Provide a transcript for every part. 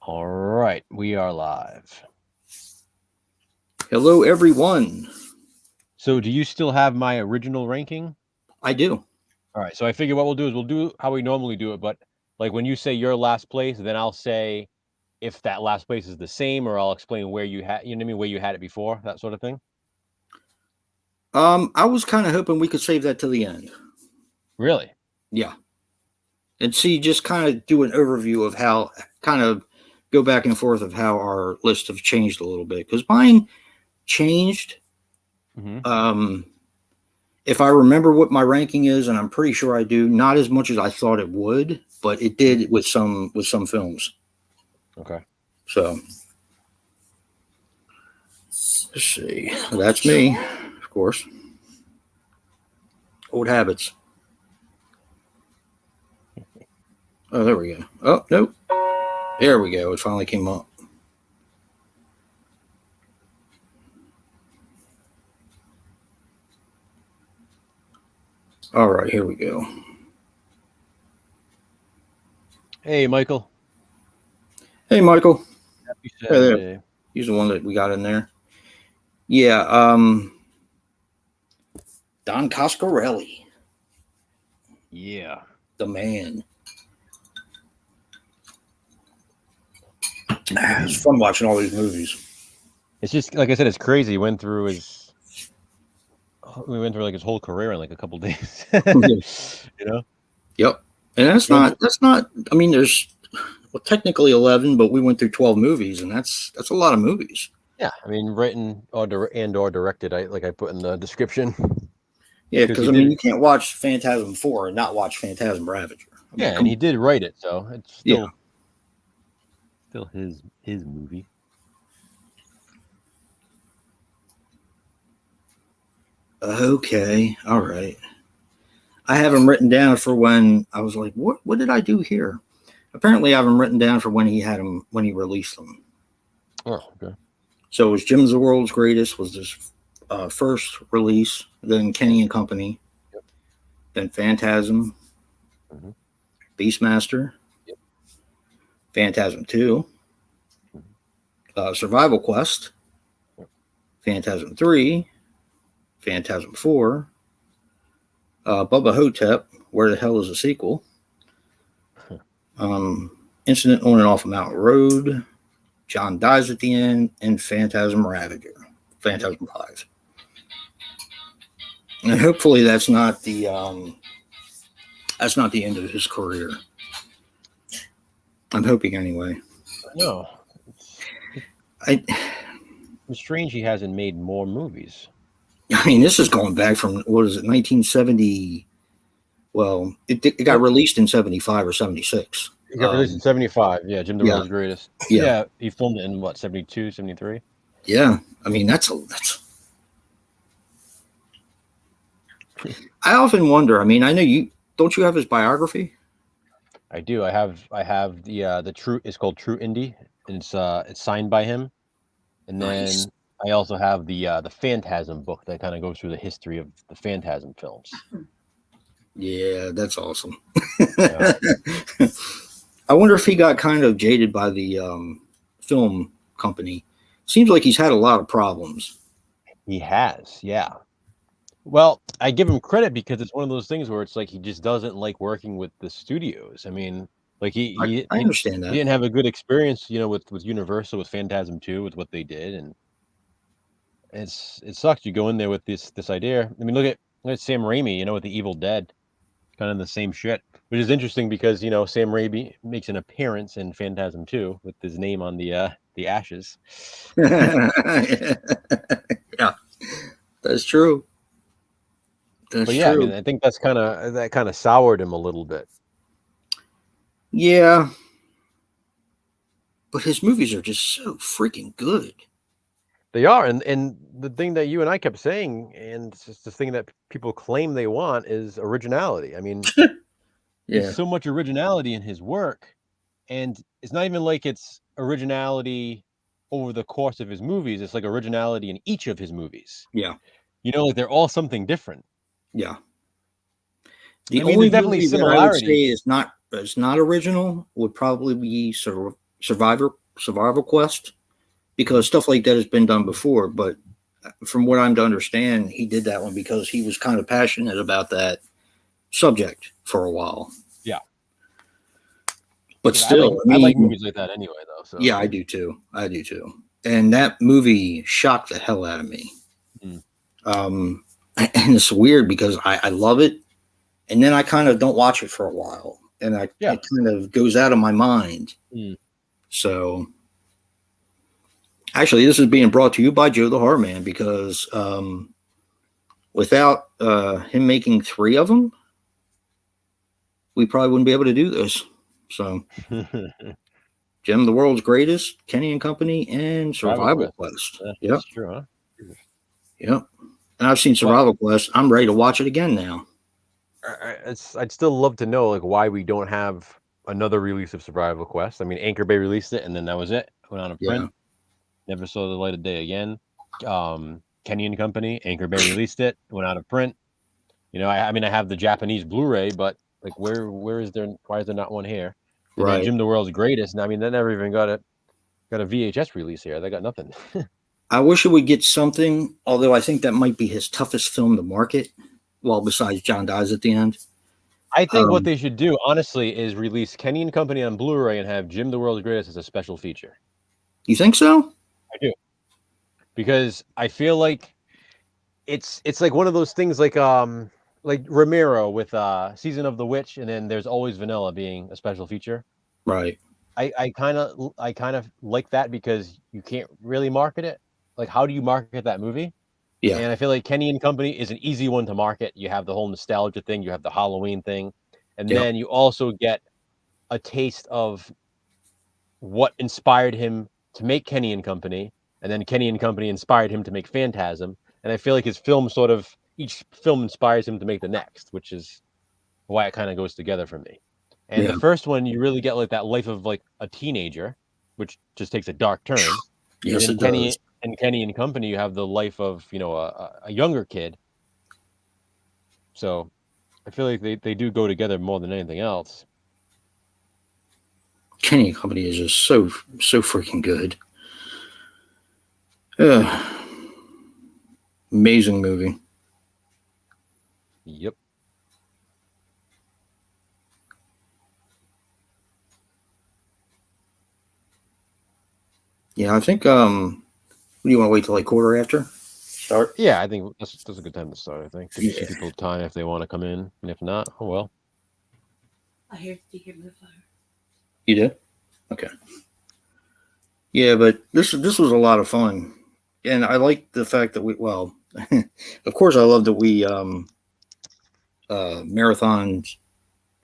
All right, we are live. Hello, everyone. So do you still have my original ranking? I do. All right, so I figure what we'll do is we'll do how we normally do it, but like when you say your last place, then I'll say if that last place is the same, or I'll explain where you had, you know what I mean, where you had it before, that sort of thing. I was kind of hoping we could save that to the end. Really? Yeah. And see, just kind of do an overview of how, kind of go back and forth of how our list have changed a little bit. Because mine changed. Mm-hmm. If I remember what my ranking is, and I'm pretty sure I do, not as much as I thought it would, but it did with some films. Okay. So let's see. That's me, of course. Old habits. Oh, there we go. Oh, nope. There we go. It finally came up. All right, here we go. Hey, Michael. Hey, Michael. Happy Saturday. He's the one that we got in there. Yeah, Don Coscarelli. Yeah. The man. It's fun watching all these movies. It's just, like I said, it's crazy. We went through his whole career in like a couple days. You know? Yep. And that's not, I mean, there's, well, technically 11, but we went through 12 movies, and that's a lot of movies. Yeah, I mean, written or directed, I put in the description. Yeah, because I mean, you can't watch Phantasm 4 and not watch Phantasm Ravager. I mean, yeah, and he did write it, so it's still his movie. Okay, all right. I have them written down for when I was like, what did I do here? Apparently, I have them written down for when he had them, when he released them. Oh, okay. So it was Jim's the World's Greatest was his first release, then Kenny and Company, then Phantasm, Beastmaster, Phantasm 2, Survival Quest, Phantasm 3, Phantasm 4, Bubba Hotel, Where the Hell is a Sequel, Incident on and Off a Mountain Road, John Dies at the End, and Phantasm Ravager, Phantasm 5. And hopefully that's not the end of his career. I'm hoping anyway. No. It's strange he hasn't made more movies. I mean, this is going back from, what is it, 1970? Well, it got released in 75 or 76. It got released in 75. Yeah, Jim the World's Greatest. Yeah, he filmed it in what, 72, 73? Yeah, I mean that's. I often wonder. I mean, I know you don't. You have his biography? I do. I have the True. It's called True Indie, and it's signed by him. And then I also have the Phantasm book that kind of goes through the history of the Phantasm films. Yeah, that's awesome. Yeah. I wonder if he got kind of jaded by the film company. Seems like he's had a lot of problems. He has, yeah. Well, I give him credit because it's one of those things where it's like he just doesn't like working with the studios. I mean, like I understand that he didn't have a good experience, you know, with Universal, with Phantasm 2, with what they did, and it sucks. You go in there with this idea. I mean, look at Sam Raimi, you know, with the Evil Dead, kind of the same shit. Which is interesting because, you know, Sam Raimi makes an appearance in Phantasm 2 with his name on the ashes. Yeah, that's true. But yeah, true. I mean, I think that kind of soured him a little bit. Yeah, but his movies are just so freaking good. They are, and the thing that you and I kept saying, and it's just the thing that people claim they want, is originality. I mean, there's so much originality in his work, and it's not even like it's originality over the course of his movies. It's like originality in each of his movies. Yeah, you know, like they're all something different. Yeah. The only movie that I would say is not original would probably be survival quest, because stuff like that has been done before. But from what I'm to understand, he did that one because he was kind of passionate about that subject for a while. Yeah. But still, I like movies like that anyway, though. So yeah, I do too. And that movie shocked the hell out of me. And it's weird because I love it, and then I kind of don't watch it for a while, and it kind of goes out of my mind. So, actually, this is being brought to you by Joe the Horror Man, because without him making 3 of them, we probably wouldn't be able to do this. So, Jim, the World's Greatest, Kenny and Company, and Survival Quest. That's true, huh? Yep. And I've seen Survival Quest. I'm ready to watch it again now. I'd still love to know like why we don't have another release of Survival Quest. I mean, Anchor Bay released it, and then that was it. Went on a print. Never saw the light of day again. Kenny and Company, Anchor Bay released it. Went out of print. You know, I mean, I have the Japanese Blu-ray, but like, where is there? Why is there not one here? And then Jim the World's Greatest. And I mean, they never even got a VHS release here. They got nothing. I wish it would get something, although I think that might be his toughest film to market. Well, besides John Dies at the End. I think what they should do, honestly, is release Kenny and Company on Blu-ray and have Jim the World's Greatest as a special feature. You think so? I do. Because I feel like it's like one of those things like Romero with Season of the Witch, and then There's Always Vanilla being a special feature. Right. I kind of like that because you can't really market it. Like, how do you market that movie? Yeah. And I feel like Kenny and Company is an easy one to market. You have the whole nostalgia thing, you have the Halloween thing, and then you also get a taste of what inspired him to make Kenny and Company, and then Kenny and Company inspired him to make Phantasm. And I feel like his film each film inspires him to make the next, which is why it kind of goes together for me. And the first one, you really get like that life of like a teenager, which just takes a dark turn. Yes, it does. And Kenny and Company, you have the life of, you know, a younger kid. So I feel like they do go together more than anything else. Kenny and Company is just so freaking good. Amazing movie. Yep. Yeah, I think do you want to wait till like quarter after start? Yeah, I think that's a good time to start. I think to give people time if they want to come in, and if not, oh well. I hear the fire. You did? Okay. Yeah, but this was a lot of fun, and I like the fact that of course, I love that we marathoned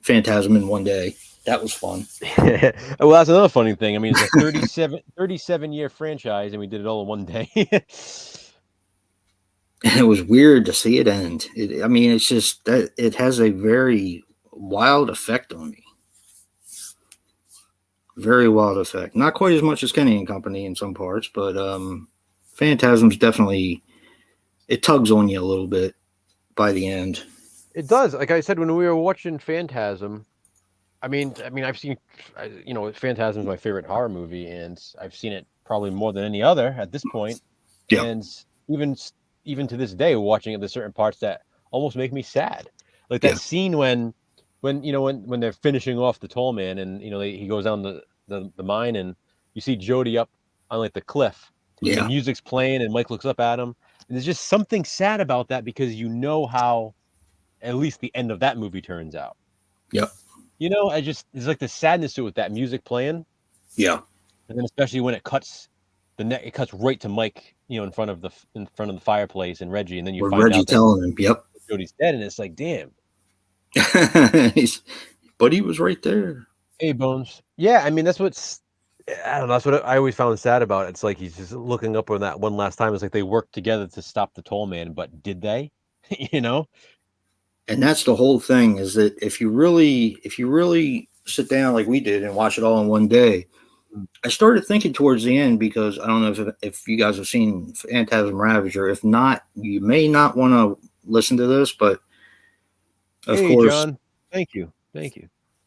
Phantasm in one day. That was fun. Well, that's another funny thing. I mean, it's a 37-year franchise, and we did it all in one day. And it was weird to see it end. I mean, it's just that it has a very wild effect on me. Very wild effect. Not quite as much as Kenny and Company in some parts, but Phantasm's definitely, it tugs on you a little bit by the end. It does. Like I said, when we were watching Phantasm, I mean, I've seen, you know, Phantasm is my favorite horror movie, and I've seen it probably more than any other at this point. Yeah. And even to this day, watching it, there's certain parts that almost make me sad. Like that scene when they're finishing off the tall man, and you know he goes down the mine, and you see Jody up on like the cliff. Yeah. The music's playing, and Mike looks up at him, and there's just something sad about that because you know how, at least the end of that movie turns out. Yep. You know, there's like the sadness to it with that music playing. Yeah. And then especially when it cuts it cuts right to Mike, you know, in front of the fireplace and Reggie, and then you find Reggie out telling him, "Yep, Jody's dead," and it's like, damn. But he was right there. Hey, Bones. Yeah, I mean, I don't know. That's what I always found sad about it. It's like he's just looking up on that one last time. It's like they worked together to stop the tall man, but did they? You know. And that's the whole thing, is that if you really sit down like we did and watch it all in one day, I started thinking towards the end, because I don't know if you guys have seen Phantasm Ravager. If not, you may not want to listen to this, but of course, John, thank you.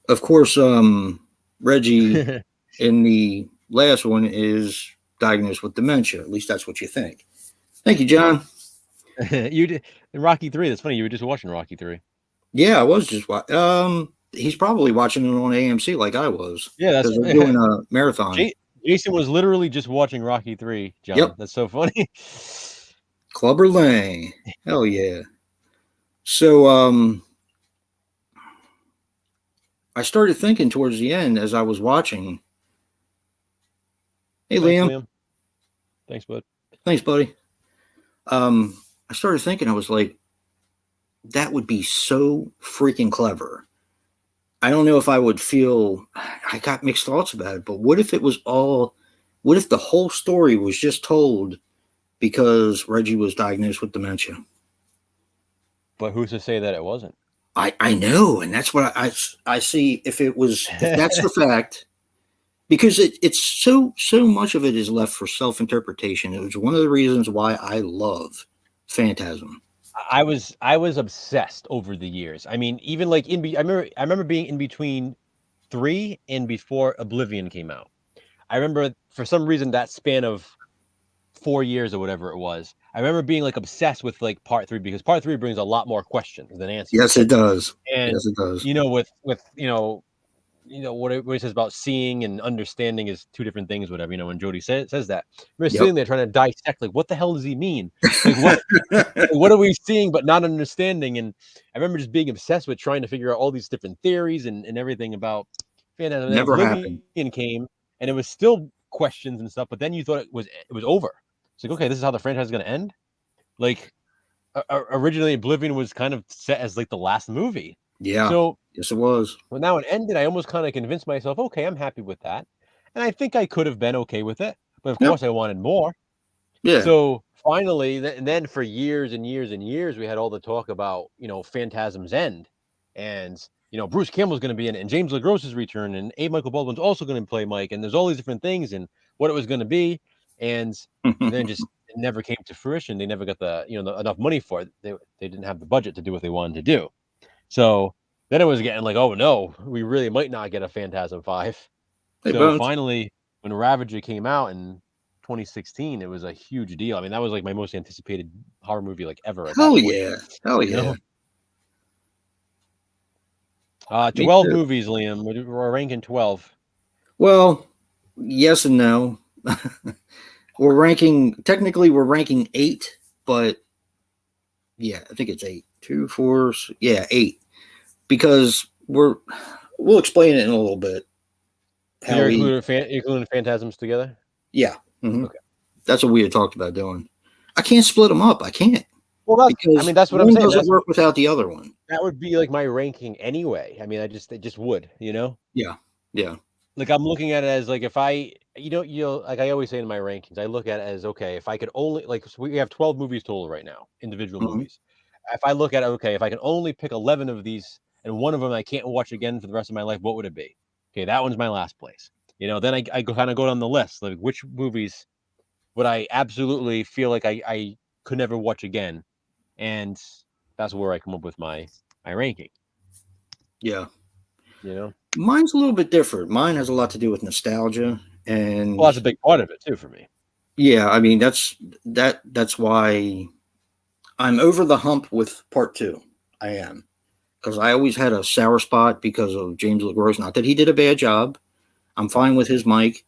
Of course, Reggie and the last one is diagnosed with dementia. At least that's what you think. Thank you, John. You did in Rocky 3. That's funny. You were just watching Rocky 3. Yeah, I was just he's probably watching it on AMC like I was. Yeah, that's because they're doing a marathon. Jason was literally just watching Rocky 3, John. Yep. That's so funny. Clubber Lang. Hell yeah. So I started thinking towards the end as I was watching. Hey, Liam. Thanks, bud. Thanks, buddy. I started thinking, I was like, that would be so freaking clever. I don't know if I would feel, I got mixed thoughts about it, but what if it was what if the whole story was just told because Reggie was diagnosed with dementia? But who's to say that it wasn't? I know, and that's what I see. If that's the fact, because it's so much of it is left for self-interpretation. It was one of the reasons why I love Phantasm. I was obsessed over the years. I mean, even like I remember being in between 3 and before Oblivion came out. I remember for some reason that span of 4 years or whatever it was. I remember being like obsessed with like part 3 because part 3 brings a lot more questions than answers. Yes, it does. And yes, it does. You know, with what it says about seeing and understanding is two different things. Whatever, you know, when Jody says that, we're sitting there trying to dissect like what the hell does he mean? Like what are we seeing but not understanding? And I remember just being obsessed with trying to figure out all these different theories and everything about Phantasm. Never happened. Came and it was still questions and stuff, but then you thought it was over. It's like, okay, this is how the franchise is going to end. Like originally, Oblivion was kind of set as like the last movie. Yeah. So yes, it was. When now it ended, I almost kind of convinced myself, okay, I'm happy with that, and I think I could have been okay with it, but of course I wanted more. Yeah. So finally, and then for years and years and years, we had all the talk about Phantasm's End, and Bruce Campbell's going to be in it, and James LeGrosse's return, and A. Michael Baldwin's also going to play Mike, and there's all these different things and what it was going to be, and then just it never came to fruition. They never got the enough money for it. They didn't have the budget to do what they wanted to do. So then it was getting like, oh no, we really might not get a Phantasm 5. So finally, when Ravager came out in 2016, it was a huge deal. I mean, that was like my most anticipated horror movie like ever. Hell yeah. Hell yeah. 12 movies, Liam. We're ranking 12. Well, yes and no. Technically we're ranking 8, but yeah, I think it's 8. 2, 4, 8. Because we'll explain it in a little bit. You're including Phantasms together? Yeah. Mm-hmm. Okay. That's what we had talked about doing. I can't split them up. I can't. Well, that's what I'm saying. One doesn't work without the other one. That would be like my ranking anyway. I mean, it just would, Yeah. Yeah. Like I'm looking at it as like if I, like I always say in my rankings, I look at it as okay, if I could only so we have 12 movies total right now, individual movies. If I look at it, okay, if I can only pick 11 of these and one of them I can't watch again for the rest of my life, what would it be? Okay, that one's my last place. Then I kind of go down the list, like which movies would I absolutely feel like I could never watch again, and that's where I come up with my ranking. Yeah. Mine's a little bit different. Mine has a lot to do with nostalgia, and that's a big part of it too for me. Yeah, I mean that's why I'm over the hump with part 2. I am, because I always had a sour spot because of James LeGros. Not that he did a bad job. I'm fine with his Mike,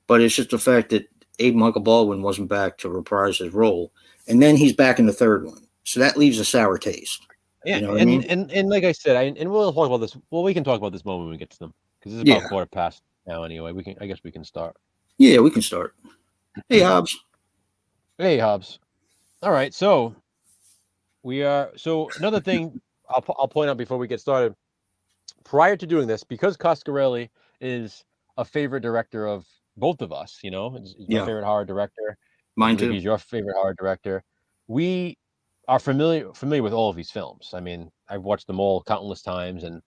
but it's just the fact that Abe Michael Baldwin wasn't back to reprise his role, and then he's back in the third one, so that leaves a sour taste. Yeah, and like I said, and we'll talk about this. Well, we can talk about this moment when we get to them because it's about 1:15 now. Anyway, I guess we can start. Yeah, we can start. Hey, Hobbs. Hey, Hobbs. All right, so we are. So another thing I'll point out before we get started. Prior to doing this, because Coscarelli is a favorite director of both of us, he's my favorite horror director. Mine too. He's your favorite horror director. We are familiar with all of these films. I mean, I've watched them all countless times, and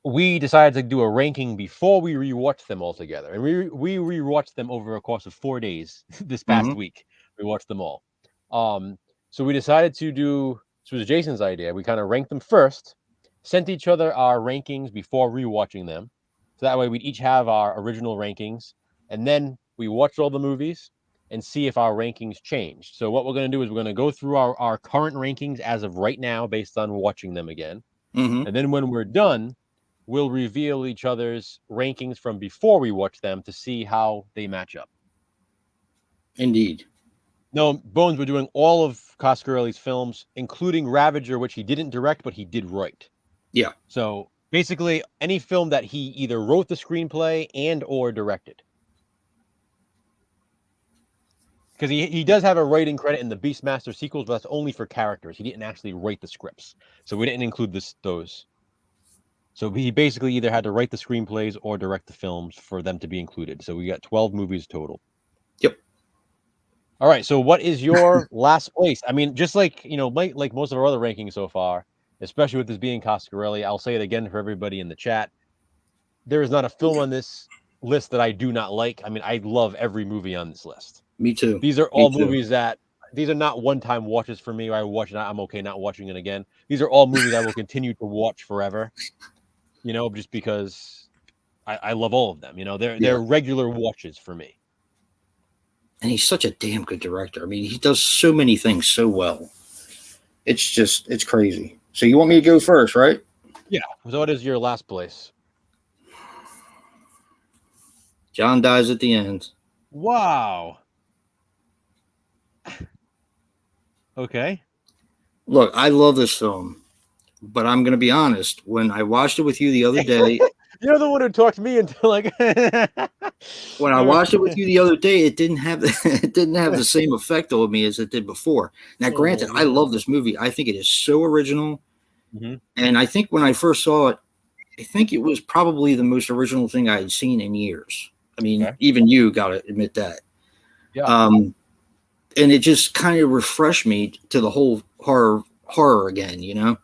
we decided to do a ranking before we rewatched them all together. And we rewatched them over a course of 4 days this past week. We watched them all. So we decided to do. This was Jason's idea. We kind of ranked them first, sent each other our rankings before rewatching them, So that way we'd each have our original rankings, and then we watch all the movies and see if our rankings changed. So what we're going to do is we're going to go through our current rankings as of right now based on watching them again. Mm-hmm. And then when we're done, we'll reveal each other's rankings from before we watch them to see how they match up. Indeed. No, Bones, we're doing all of Coscarelli's films, including Ravager, which he didn't direct, but he did write. Yeah. So basically, any film that he either wrote the screenplay and or directed. Because he does have a writing credit in the Beastmaster sequels, but that's only for characters. He didn't actually write the scripts. So we didn't include those. So he basically either had to write the screenplays or direct the films for them to be included. So we got 12 movies total. Yep. All right. So what is your last place? I mean, just like, like most of our other rankings so far, especially with this being Coscarelli, I'll say it again for everybody in the chat. There is not a film on this list that I do not like. I mean, I love every movie on this list. Me too. These are all movies that, these are not one-time watches for me. I watch it, I'm okay not watching it again. These are all movies I will continue to watch forever. Just because I love all of them. They're regular watches for me. And he's such a damn good director. I mean, he does so many things so well. It's crazy. So you want me to go first, right? Yeah. So what is your last place? John dies at the end. Wow. Okay. Look, I love this film, but I'm going to be honest. When I watched it with you the other day, you're the one who talked me into like. When I watched it with you the other day, it didn't have the same effect on me as it did before. Now, granted, I love this movie. I think it is so original, and I think when I first saw it, I think it was probably the most original thing I had seen in years. I mean, even you got to admit that. Yeah. And it just kind of refreshed me to the whole horror again, And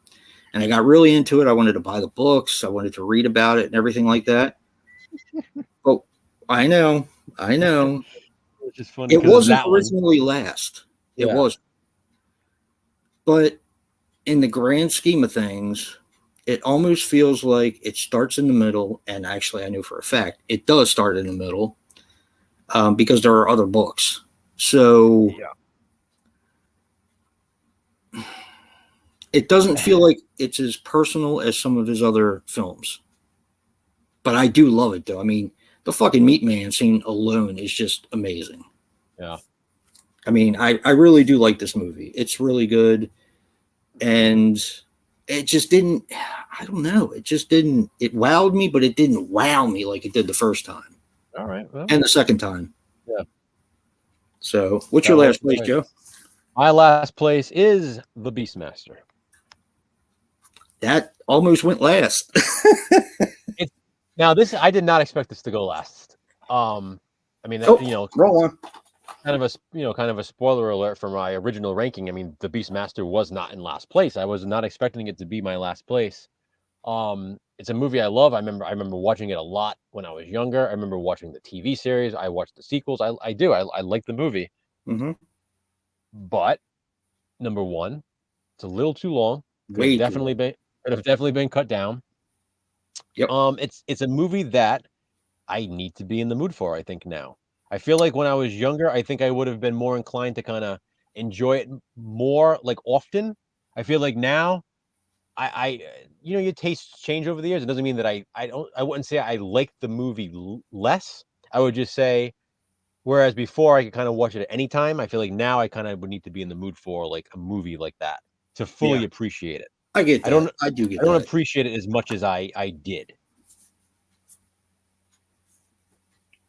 I got really into it. I wanted to buy the books. I wanted to read about it and everything like that. But I know. It's just funny. It wasn't originally last. It wasn't. But in the grand scheme of things, it almost feels like it starts in the middle. And actually, I know for a fact it does start in the middle because there are other books. So it doesn't feel like it's as personal as some of his other films. But I do love it, though. I mean, the fucking Meat Man scene alone is just amazing. Yeah. I mean, I really do like this movie. It's really good. And it just didn't, I don't know. It just didn't, it wowed me, but it didn't wow me like it did the first time. All right. Well. And the second time. Yeah. So, what's your last place, Joe? My last place is The Beastmaster. That almost went last. Now, I did not expect this to go last. I mean, roll on. Kind of a spoiler alert for my original ranking. I mean, The Beastmaster was not in last place. I was not expecting it to be my last place. It's a movie I love. I remember watching it a lot when I was younger. I remember watching the TV series. I watched the sequels. I like the movie. Mm-hmm. But number one, it's a little too long. Could have definitely been cut down. Yep. It's a movie that I need to be in the mood for, I think now. I feel like when I was younger, I think I would have been more inclined to kind of enjoy it more, like often. I feel like now your tastes change over the years. It doesn't mean that I wouldn't say I like the movie less. I would just say, whereas before I could kind of watch it at any time, I feel like now I kind of would need to be in the mood for like a movie like that to fully appreciate it. I get that. I don't appreciate it as much as I did.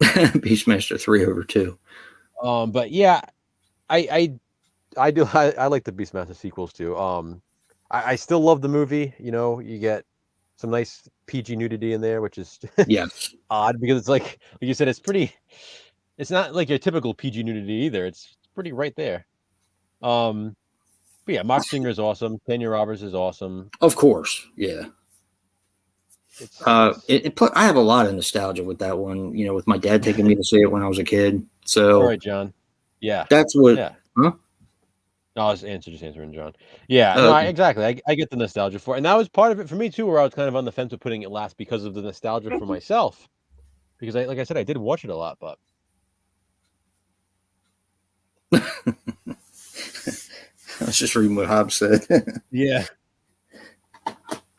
Beastmaster 3 over 2. But yeah, I do. I like the Beastmaster sequels too. I still love the movie. You get some nice PG nudity in there, which is odd because it's like you said, it's not like your typical PG nudity either. It's pretty right there. But yeah, Mark Singer's awesome. Tanya Roberts is awesome. Of course, yeah. I have a lot of nostalgia with that one. With my dad taking me to see it when I was a kid. So, all right, John. Yeah, that's what. Yeah. Huh? No, I was just answering John. Yeah, Oh, no, okay. exactly. I get the nostalgia for it. And that was part of it for me too, where I was kind of on the fence with putting it last because of the nostalgia for myself. Because like I said, I did watch it a lot, but I was just reading what Hobbs said. yeah.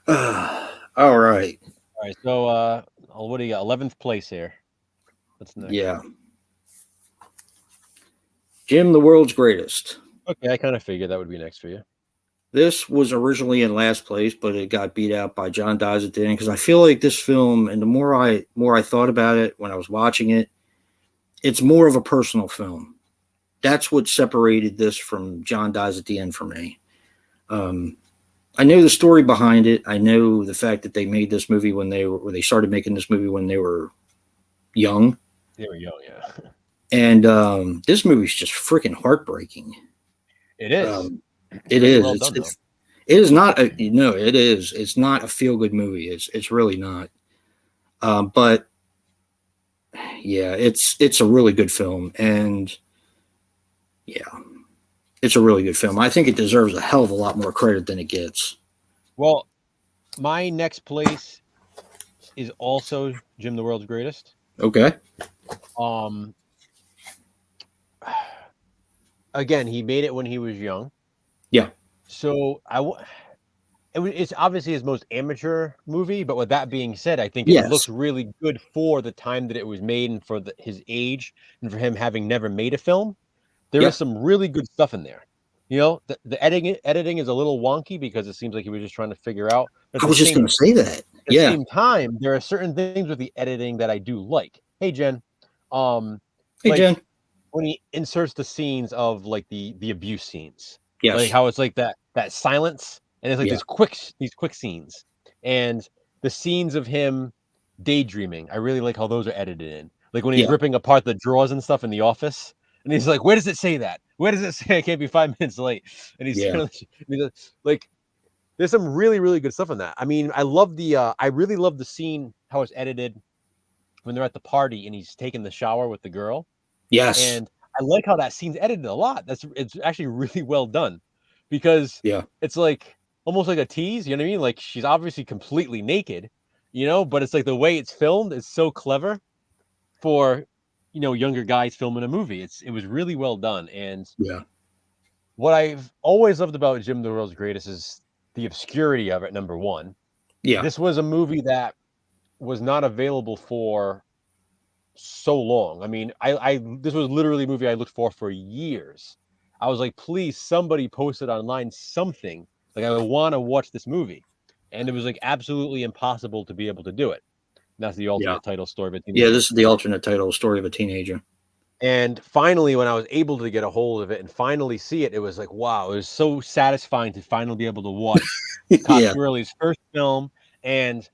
All right. All right, so what do you got? 11th place here. What's next? Yeah. Jim, the World's Greatest. Okay, I kind of figured that would be next for you. This was originally in last place, but it got beat out by John Dies at the end, because I feel like this film, and the more I thought about it when I was watching it, it's more of a personal film. That's what separated this from John Dies at the End for me. I know the story behind it. I know the fact that they made this movie they started making this movie when they were young. They were young, yeah. And this movie's just freaking heartbreaking. It is. It is. Well done, it is not a it is. It's not a feel good movie. It's really not. But yeah, it's a really good film, and yeah, it's a really good film. I think it deserves a hell of a lot more credit than it gets. Well, my next place is also Jim the World's Greatest. Okay. Again, he made it when he was young. Yeah. So it's obviously his most amateur movie, but with that being said, I think it looks really good for the time that it was made and for his age and for him having never made a film. There is some really good stuff in there. You know, the editing is a little wonky because it seems like he was just trying to figure out. I was just going to say that. At the same time, there are certain things with the editing that I do like. Hey, Jen. Hey, Jen. When he inserts the scenes of like the abuse scenes, yes, like how it's like that silence, and it's like these quick scenes, and the scenes of him daydreaming. I really like how those are edited in. Like when he's ripping apart the drawers and stuff in the office, and he's like, "Where does it say that? Where does it say I can't be 5 minutes late?" And he's like, there's some really really good stuff in that. I mean, I really love the scene how it's edited when they're at the party and he's taking the shower with the girl. Yes. And I like how that scene's edited a lot. It's actually really well done because it's like almost like a tease, you know what I mean? Like she's obviously completely naked, you know, but it's like the way it's filmed is so clever for, you know, younger guys filming a movie. It was really well done. And what I've always loved about Jim the World's Greatest is the obscurity of it, number one. Yeah. This was a movie that was not available for so long. I mean, this was literally a movie I looked for years. I was like, please, somebody post it online, something. Like, I want to watch this movie. And it was like absolutely impossible to be able to do it. And that's the alternate title story of a teenager. Yeah, this is the alternate title story of a teenager. And finally, when I was able to get a hold of it and finally see it, it was like, wow, it was so satisfying to finally be able to watch Coscarelli's first film. And,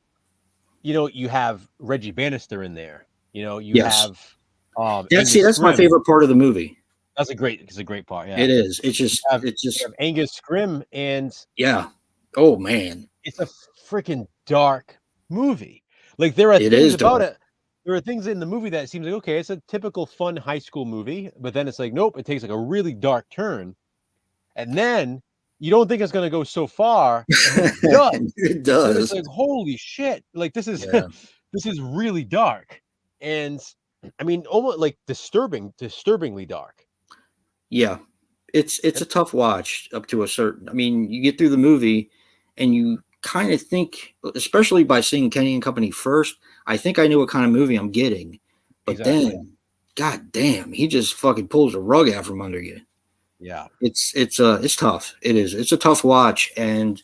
you know, you have Reggie Bannister in there. You know, you have that's my favorite part of the movie. It's a great part. Yeah, it is. It's just you have Angus Scrim, and oh man, it's a freaking dark movie. Like there are things about it. There are things in the movie that seems like okay, it's a typical fun high school movie, but then it's like nope, it takes like a really dark turn, and then you don't think it's going to go so far. And it does. It does. It's like holy shit! Like this is this is really dark. And I mean, almost like disturbingly dark. Yeah, it's a tough watch up to a certain. I mean, you get through the movie, and you kind of think, especially by seeing Kenny and Company first, I think I knew what kind of movie I'm getting. But then, god damn, he just fucking pulls the rug out from under you. Yeah, it's tough. It is. It's a tough watch, and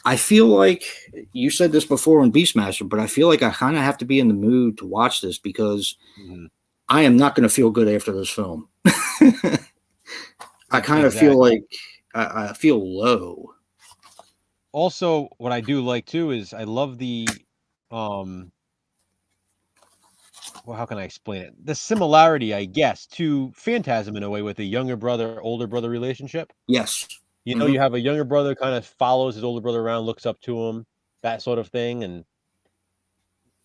I feel like you said this before in Beastmaster, but I feel like I kind of have to be in the mood to watch this because I am not going to feel good after this film. I kind of feel like I feel low. Also, what I do like too is I love the well, how can I explain it? The similarity, I guess, to Phantasm in a way with the younger brother, older brother relationship. Yes. You know, you have a younger brother kind of follows his older brother around, looks up to him, that sort of thing. And,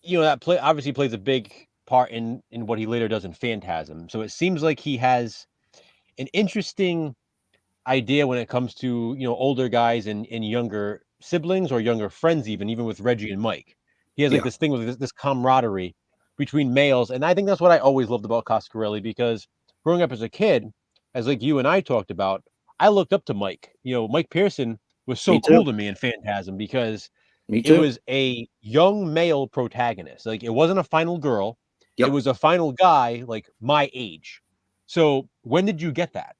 you know, that obviously plays a big part in what he later does in Phantasm. So it seems like he has an interesting idea when it comes to, older guys and younger siblings or younger friends, even with Reggie and Mike. He has like Yeah. this thing with this camaraderie between males, and I think that's what I always loved about Coscarelli, because growing up as a kid, as like you and I talked about, I looked up to Mike. Mike Pearson was so Me too. cool to me in Phantasm because Me it too. was a young male protagonist. Like, it wasn't a final girl. It Yep. was a final guy, like my age. So when did you get that?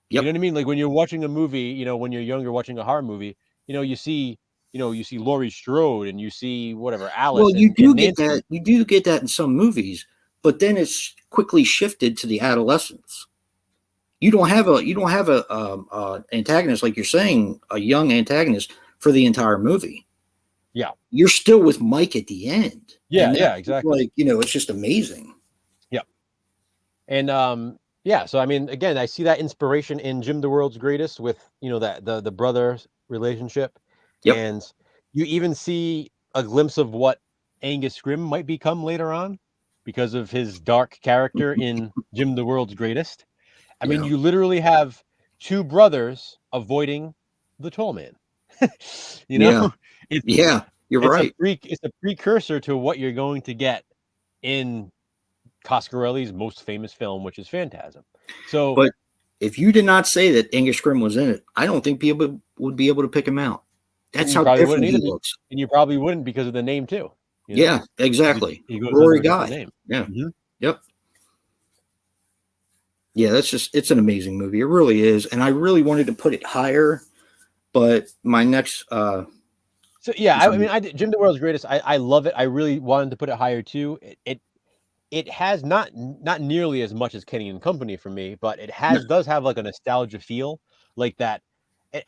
You know Yep. what I mean? Like when you're watching a movie, when you're younger, watching a horror movie, you see Laurie Strode and you see whatever Well, Alice you and do get Nancy. that. You do get that in some movies, but then it's quickly shifted to the adolescence. You don't have a antagonist like you're saying, a young antagonist for the entire movie. Yeah, You're still with Mike at the end. yeah, And yeah, that's exactly. like, it's just amazing. Yeah, and yeah. So I mean, again, I see that inspiration in Jim the World's Greatest with that the brother relationship, Yep. and you even see a glimpse of what Angus Grimm might become later on because of his dark character in Jim the World's Greatest. I mean, Yeah. you literally have two brothers avoiding the tall man. you know, Yeah. it's Yeah. You're it's a right. it's a precursor to what you're going to get in Coscarelli's most famous film, which is Phantasm. So But if you did not say that Angus Grimm was in it, I don't think people would be able to pick him out. and That's you how probably wouldn't different either, he looks. and you probably wouldn't because of the name too. Yeah, Because exactly. he goes under Rory a different Guy. name. Yeah. Mhm. Yep. Yeah, it's an amazing movie. It really is. And I really wanted to put it higher, but my next So yeah, I mean, Jim the World's Greatest. I love it. I really wanted to put it higher too. It has not nearly as much as Kenny and Company for me, but it does have like a nostalgia feel like that.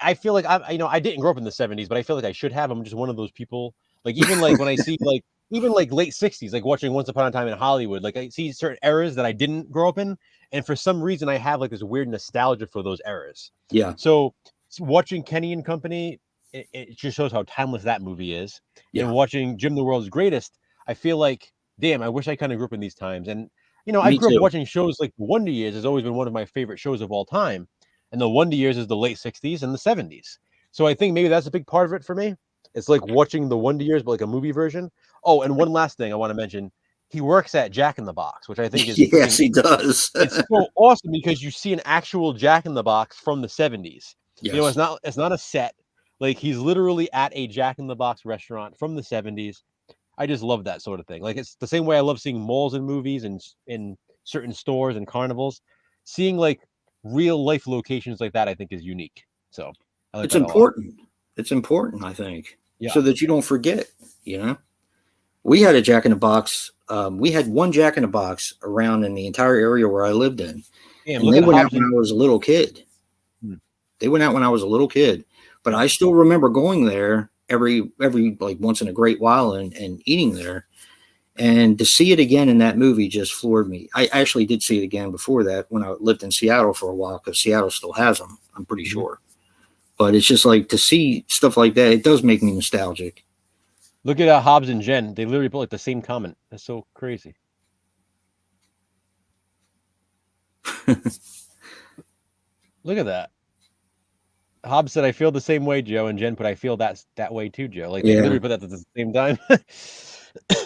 I feel like I didn't grow up in the 70s, but I feel like I should have. I'm just one of those people. Like even like when I see like even like late 60s, like watching Once Upon a Time in Hollywood, like I see certain eras that I didn't grow up in, and for some reason I have like this weird nostalgia for those eras. Yeah. So watching Kenny and Company, it just shows how timeless that movie is. Yeah. And watching Jim the World's Greatest, I feel like, damn, I wish I kind of grew up in these times. And I Me grew up too. watching shows like Wonder Years has always been one of my favorite shows of all time. And the Wonder Years is the late 60s and the 70s. So I think maybe that's a big part of it for me. It's like watching the Wonder Years, but like a movie version. Oh, and one last thing I want to mention. He works at Jack in the Box, which I think is Yes, freaking, he does. it's so awesome because you see an actual Jack in the Box from the 70s. Yes. It's not a set. Like he's literally at a Jack in the Box restaurant from the 70s. I just love that sort of thing. Like it's the same way I love seeing malls and movies and in certain stores and carnivals. Seeing like real life locations like that, I think is unique. So I like It's that a lot. important. It's important, I think, Yeah. so that you don't forget. We had a Jack in the Box. We had one Jack in the Box around in the entire area where I lived in, Damn, and look they at went out Hobbs when and I was a little kid. Hmm. They went out when I was a little kid, but Yeah. I still remember going there every like once in a great while and eating there. And to see it again in that movie just floored me. I actually did see it again before that when I lived in Seattle for a while, because Seattle still has them, I'm pretty sure. But it's just like to see stuff like that, it does make me nostalgic. Look at Hobbs and Jen. They literally put like the same comment. That's so crazy. Look at that. Hobbs said, "I feel the same way, Joe," and Jen put, "I feel that way too, Joe." Like they Yeah. literally put that at the same time.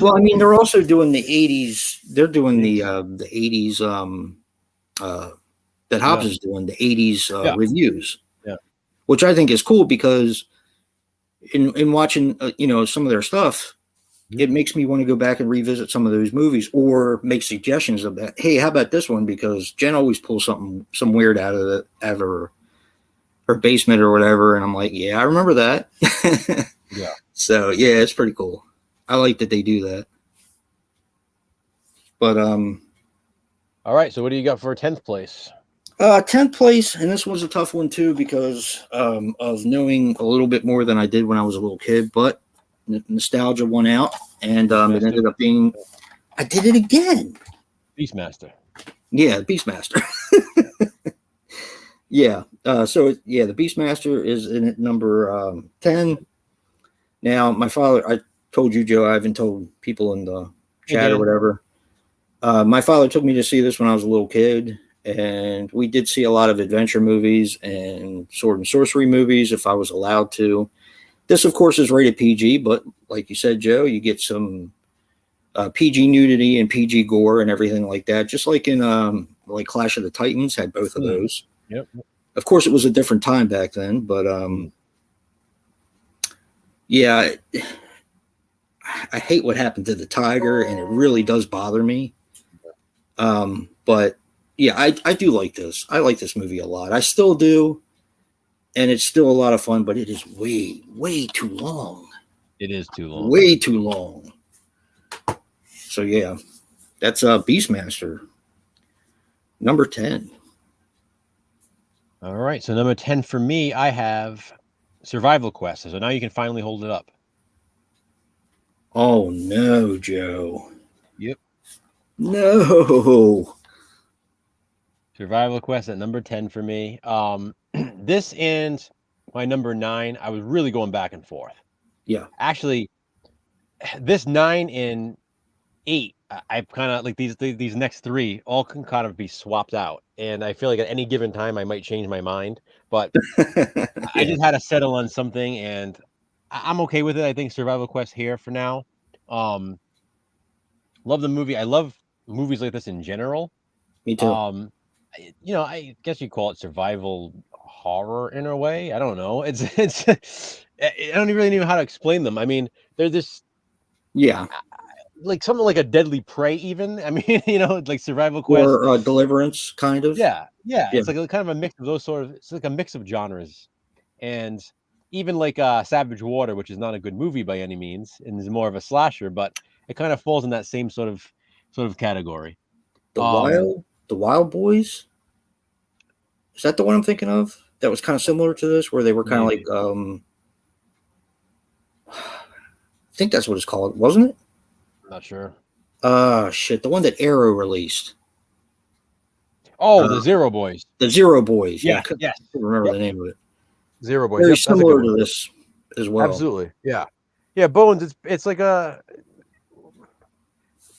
Well, I mean, they're also doing the 80s. They're doing the 80s that Hobbs is doing, the 80s reviews. Yeah. Which I think is cool because in watching some of their stuff, it makes me want to go back and revisit some of those movies or make suggestions of that. Hey, how about this one? Because Jen always pulls some weird out of her basement or whatever, and I'm like, yeah, I remember that. Yeah. So yeah, it's pretty cool. I like that they do that. But all right. So what do you got for 10th place? 10th place, and this was a tough one too because of knowing a little bit more than I did when I was a little kid, but nostalgia won out, and it ended up being, I did it again. Beastmaster. Yeah, Beastmaster. Yeah. So the Beastmaster is in at number 10. Now, my father, I told you, Joe, I haven't told people in the chat or whatever. My father took me to see this when I was a little kid, And we did see a lot of adventure movies and sword and sorcery movies if I was allowed to. This, of course, is rated PG, but like you said, Joe, you get some PG nudity and PG gore and everything like that, just like in like Clash of the Titans had both of those. Yep. Of course, it was a different time back then, but yeah, I hate what happened to the tiger, and it really does bother me. But yeah, I do like this. I like this movie a lot. I still do, and it's still a lot of fun, but it is way too long. It is too long. Way too long. So yeah, that's Beastmaster, number 10. All right, so number 10 for me, I have Survival Quest. So now you can finally hold it up. Oh no, Joe. Yep. No. Survival Quest at number 10 for me. This and my number 9, I was really going back and forth. Yeah. Actually, this 9 and 8, I kind of like these next 3 all can kind of be swapped out. And I feel like at any given time I might change my mind. But Yeah. I just had to settle on something, and I'm okay with it. I think Survival Quest here for now. Love the movie. I love movies like this in general. Me too. I guess you call it survival horror in a way. I don't know. It's I don't really know how to explain them. I mean, they're this Yeah. like something like a Deadly Prey even. I mean, like Survival Quest Or Deliverance, kind of. Yeah. It's like a kind of a mix of those it's like a mix of genres. And even like Savage Water, which is not a good movie by any means, and is more of a slasher, but it kind of falls in that same sort of category. The Wild Boys. Is that the one I'm thinking of? That was kind of similar to this, where they were kind of like I think that's what it's called, wasn't it? I'm not sure. Shit, the one that Arrow released. Oh, the Zero Boys. The Zero Boys. Yeah, I couldn't yes. remember the name of it. Zero Boys. Very Yep, that's a good similar to one. this as well. Absolutely. Yeah. Yeah, Bones, it's like a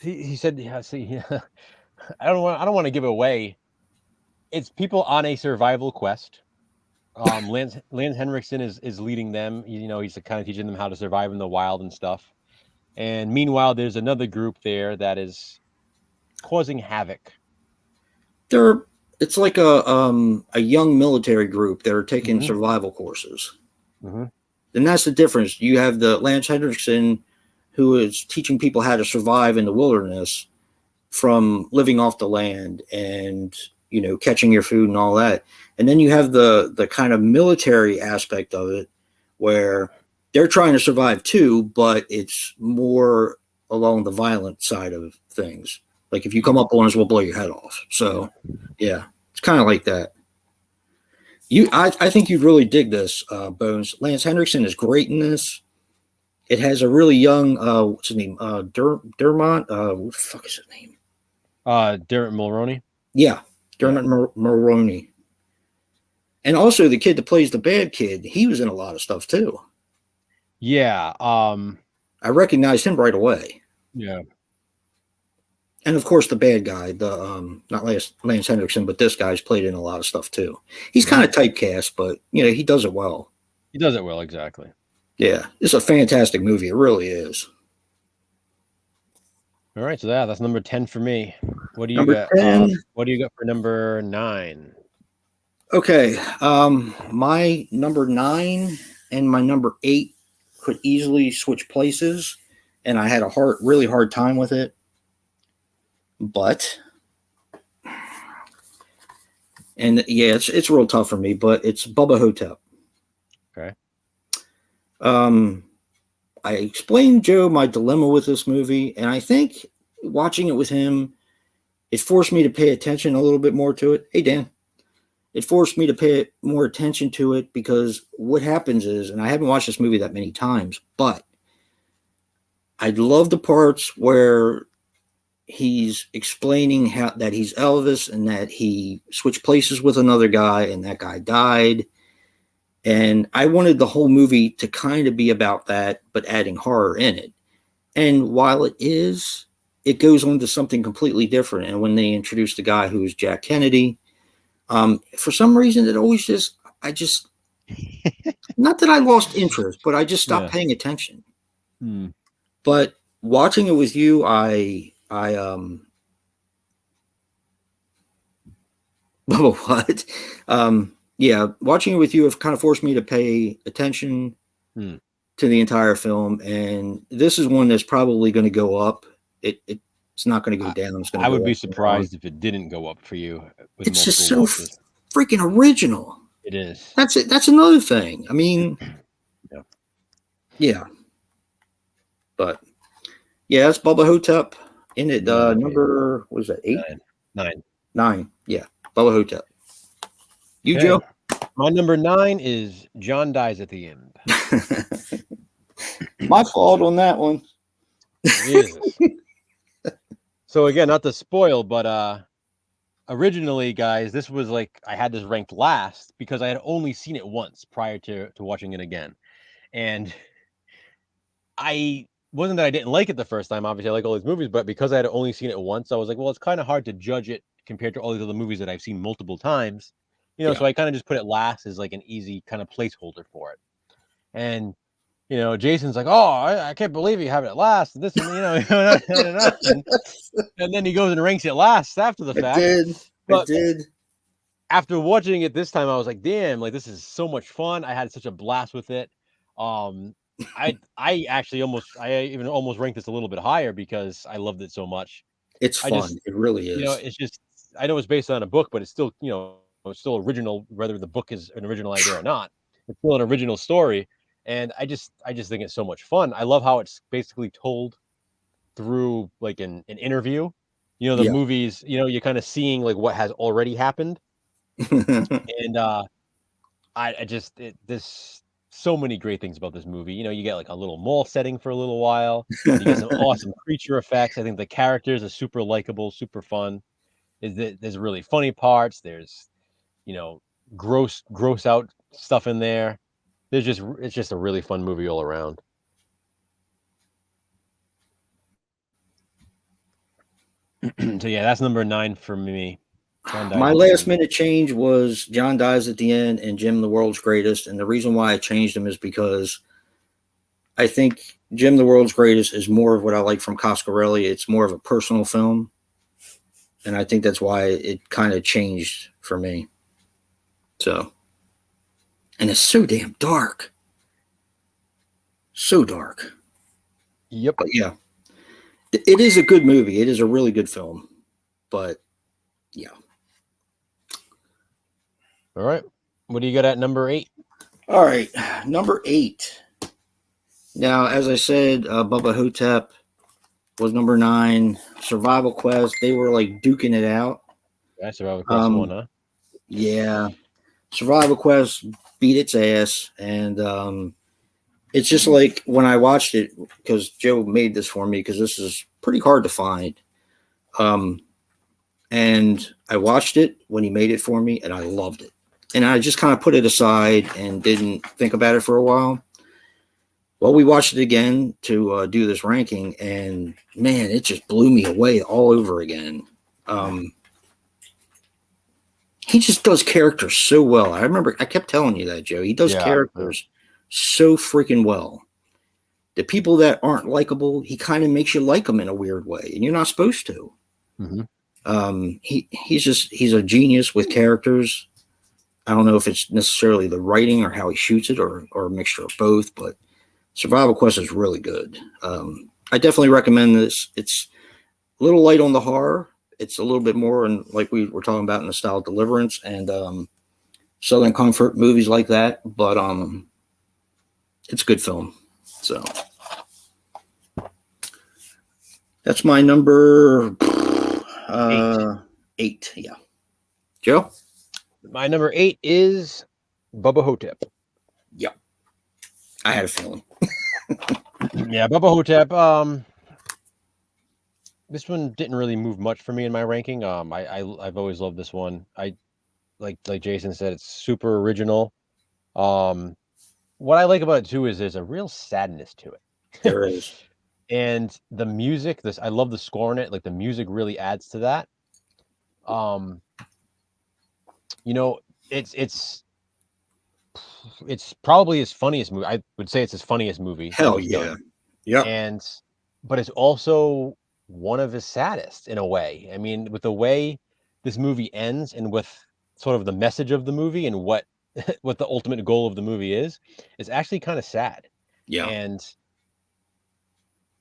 he said, yeah, see, I don't want to give it away. It's people on a survival quest. Lance Henriksen is leading them. He's kind of teaching them how to survive in the wild and stuff. And meanwhile, there's another group there that is causing havoc. It's like a young military group that are taking Mhm. survival courses. Mm-hmm. And that's the difference. You have the Lance Henriksen, who is teaching people how to survive in the wilderness from living off the land and, catching your food and all that. And then you have the kind of military aspect of it where they're trying to survive too, but it's more along the violent side of things. Like if you come up on us, we'll blow your head off. So yeah, it's kind of like that. I think you'd really dig this, Bones. Lance Henriksen is great in this. It has a really young, what's his name? Dermot. What the fuck is his name? Dermot Mulroney. Yeah, Dermot Mulroney. And also the kid that plays the bad kid, he was in a lot of stuff too. Yeah. I recognized him right away. Yeah. And of course, the bad guy, not Lance Henriksen, but this guy's played in a lot of stuff too. He's kind of typecast, but he does it well. He does it well, exactly. Yeah, it's a fantastic movie. It really is. All right, so that's number 10 for me. What do you Number got? 10. What do you got for number 9? Okay, my number 9 and my number 8 could easily switch places, and I had a really hard time with it. But, and yeah, it's real tough for me, but it's Bubba Hotel. Okay. I explained, Joe, my dilemma with this movie, and I think watching it with him, it forced me to pay attention a little bit more to it. Hey, Dan. It forced me to pay more attention to it because what happens is, and I haven't watched this movie that many times, but I love the parts where he's explaining that he's Elvis and that he switched places with another guy and that guy died. And I wanted the whole movie to kind of be about that, but adding horror in it. And while it is, it goes on to something completely different. And when they introduced the guy who was Jack Kennedy, for some reason, I just, not that I lost interest, but I just stopped paying attention. But watching it with you, what? Yeah, watching it with you have kind of forced me to pay attention to the entire film, and this is one that's probably going to go up. It's not going to go down. It's going to I go would be up surprised if it didn't go up for you. With it's just so watches. Freaking original. It is. That's it. That's another thing. I mean, yeah. But yeah, that's Bubba Hotel in it. Number, what was that? 8? 9. Yeah, Bubba Hotel. You, Joe? My number 9 is John Dies at the End. My fault on that one. Jesus. So again, not to spoil, but originally, guys, this was like I had this ranked last because I had only seen it once prior to watching it again. And I wasn't that I didn't like it the first time. Obviously, I like all these movies, but because I had only seen it once, I was like, well, it's kind of hard to judge it compared to all these other movies that I've seen multiple times. You know, so I kind of just put it last as like an easy kind of placeholder for it. And you know, Jason's like, "Oh, I can't believe you have it last." This, and, you know, and then he goes and ranks it last after the fact. I did. After watching it this time, I was like, "Damn! Like this is so much fun. I had such a blast with it." I actually almost ranked this a little bit higher because I loved it so much. It's fun. It really is. You know, it's just I know it's based on a book, but it's still it's still original, whether the book is an original idea or not. It's still an original story. And I just think it's so much fun. I love how it's basically told through like an interview. You know, the movies, you know, you're kind of seeing like what has already happened. And there's so many great things about this movie. You know, you get like a little mall setting for a little while. You get some awesome creature effects. I think the characters are super likable, super fun. There's really funny parts. There's, you know, gross out stuff in there. It's just a really fun movie all around. So yeah, that's number 9 for me. My last minute change was John Dies at the End and Jim the World's Greatest. And the reason why I changed them is because I think Jim the World's Greatest is more of what I like from Coscarelli. It's more of a personal film. And I think that's why it kind of changed for me. So, and it's so damn dark. So dark. Yep. But yeah, it is a good movie. It is a really good film. But yeah. All right. What do you got at number 8? All right. Number 8. Now, as I said, Bubba Hotel was number 9. Survival Quest, they were like duking it out. Yeah, Survival Quest 1, huh? Yeah. Survival Quest beat its ass. And it's just like when I watched it, because Joe made this for me, because this is pretty hard to find. And I watched it when he made it for me, and I loved it. And I just kind of put it aside and didn't think about it for a while. Well, we watched it again to do this ranking, and man, it just blew me away all over again. He just does characters so well. I remember I kept telling you that, Joe. He does characters so freaking well. The people that aren't likable, he kind of makes you like them in a weird way, and you're not supposed to. Mm-hmm. He's a genius with characters. I don't know if it's necessarily the writing or how he shoots it, or a mixture of both, but Survival Quest is really good. I definitely recommend this. It's a little light on the horror. It's a little bit more, and like we were talking about in the style of Deliverance and Southern Comfort, movies like that, but it's a good film. So that's my number 8. Yeah. Joe? My number 8 is Bubba Hotel. Yeah. I had a feeling. Yeah, Bubba Hotel. This one didn't really move much for me in my ranking. I've always loved this one. I like Jason said, it's super original. What I like about it too is there's a real sadness to it. There is. And the music, I love the score in it. Like the music really adds to that. It's probably his funniest movie. I would say it's his funniest movie that Hell he's yeah. done. Yep. But it's also one of his saddest in a way. I mean, with the way this movie ends and with sort of the message of the movie and what the ultimate goal of the movie is, it's actually kind of sad. Yeah. And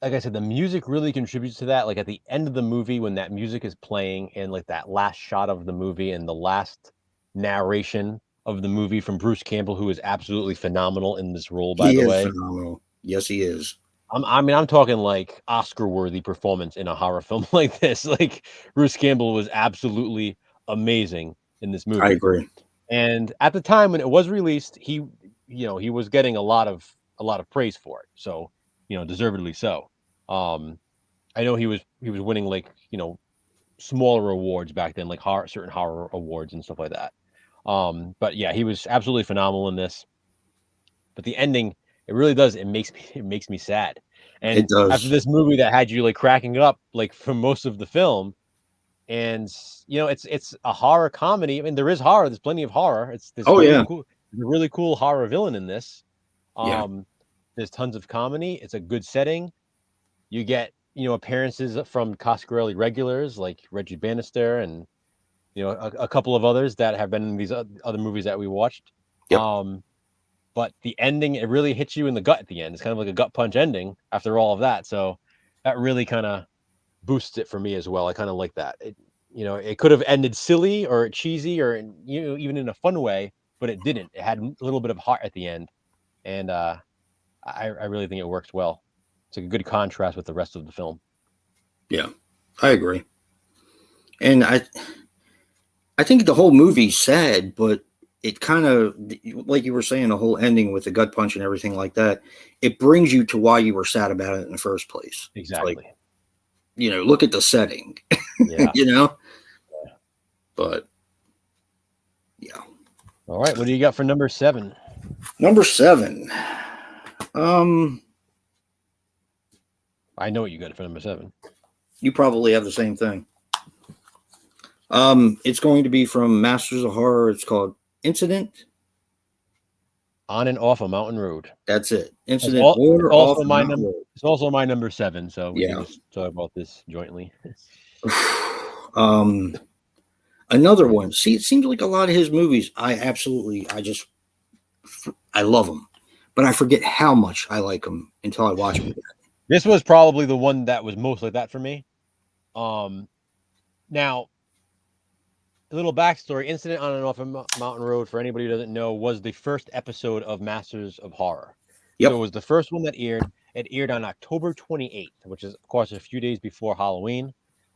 like I said, the music really contributes to that. Like at the end of the movie, when that music is playing and like that last shot of the movie and the last narration of the movie from Bruce Campbell, who is absolutely phenomenal in this role, by He the is way. phenomenal. Yes, he is. I'm talking like Oscar-worthy performance in a horror film like this. Like Bruce Campbell was absolutely amazing in this movie. I agree. And at the time when it was released, he was getting a lot of praise for it. So, deservedly so. I know he was winning like, smaller awards back then, like certain horror awards and stuff like that. But yeah, he was absolutely phenomenal in this. But the ending, it really does. It makes me sad. It And after does. this movie that had you like cracking up like for most of the film, and it's a horror comedy. I mean, there is horror. There's plenty of horror. There's Oh yeah. a really cool horror villain in this. Yeah. There's tons of comedy. It's a good setting. You get appearances from Coscarelli regulars like Reggie Bannister and a couple of others that have been in these other movies that we watched. Yep. But the ending, it really hits you in the gut at the end. It's kind of like a gut punch ending after all of that. So that really kind of boosts it for me as well. I kind of like that. It could have ended silly or cheesy or even in a fun way, but it didn't. It had a little bit of heart at the end, and I really think it works well. It's like a good contrast with the rest of the film. Yeah, I agree. And I think the whole movie's sad, but it kind of, like you were saying, the whole ending with the gut punch and everything like that, it brings you to why you were sad about it in the first place. Exactly. Like, look at the setting. Yeah. But yeah. All right, what do you got for number 7? Number 7. I know what you got for number 7. You probably have the same thing. It's going to be from Masters of Horror. It's called Incident On and Off a Mountain Road. That's it. Incident it's also off my number. It's also my number 7. So we Yeah. can just talk about this jointly. Another one. See, it seems like a lot of his movies, I love them, but I forget how much I like them until I watch them again. This was probably the one that was most like that for me. Now, a little backstory: Incident on and Off a Mountain Road, for anybody who doesn't know, was the first episode of Masters of Horror. Yep. So it was the first one that aired. It aired on October 28th, which is, of course, a few days before Halloween.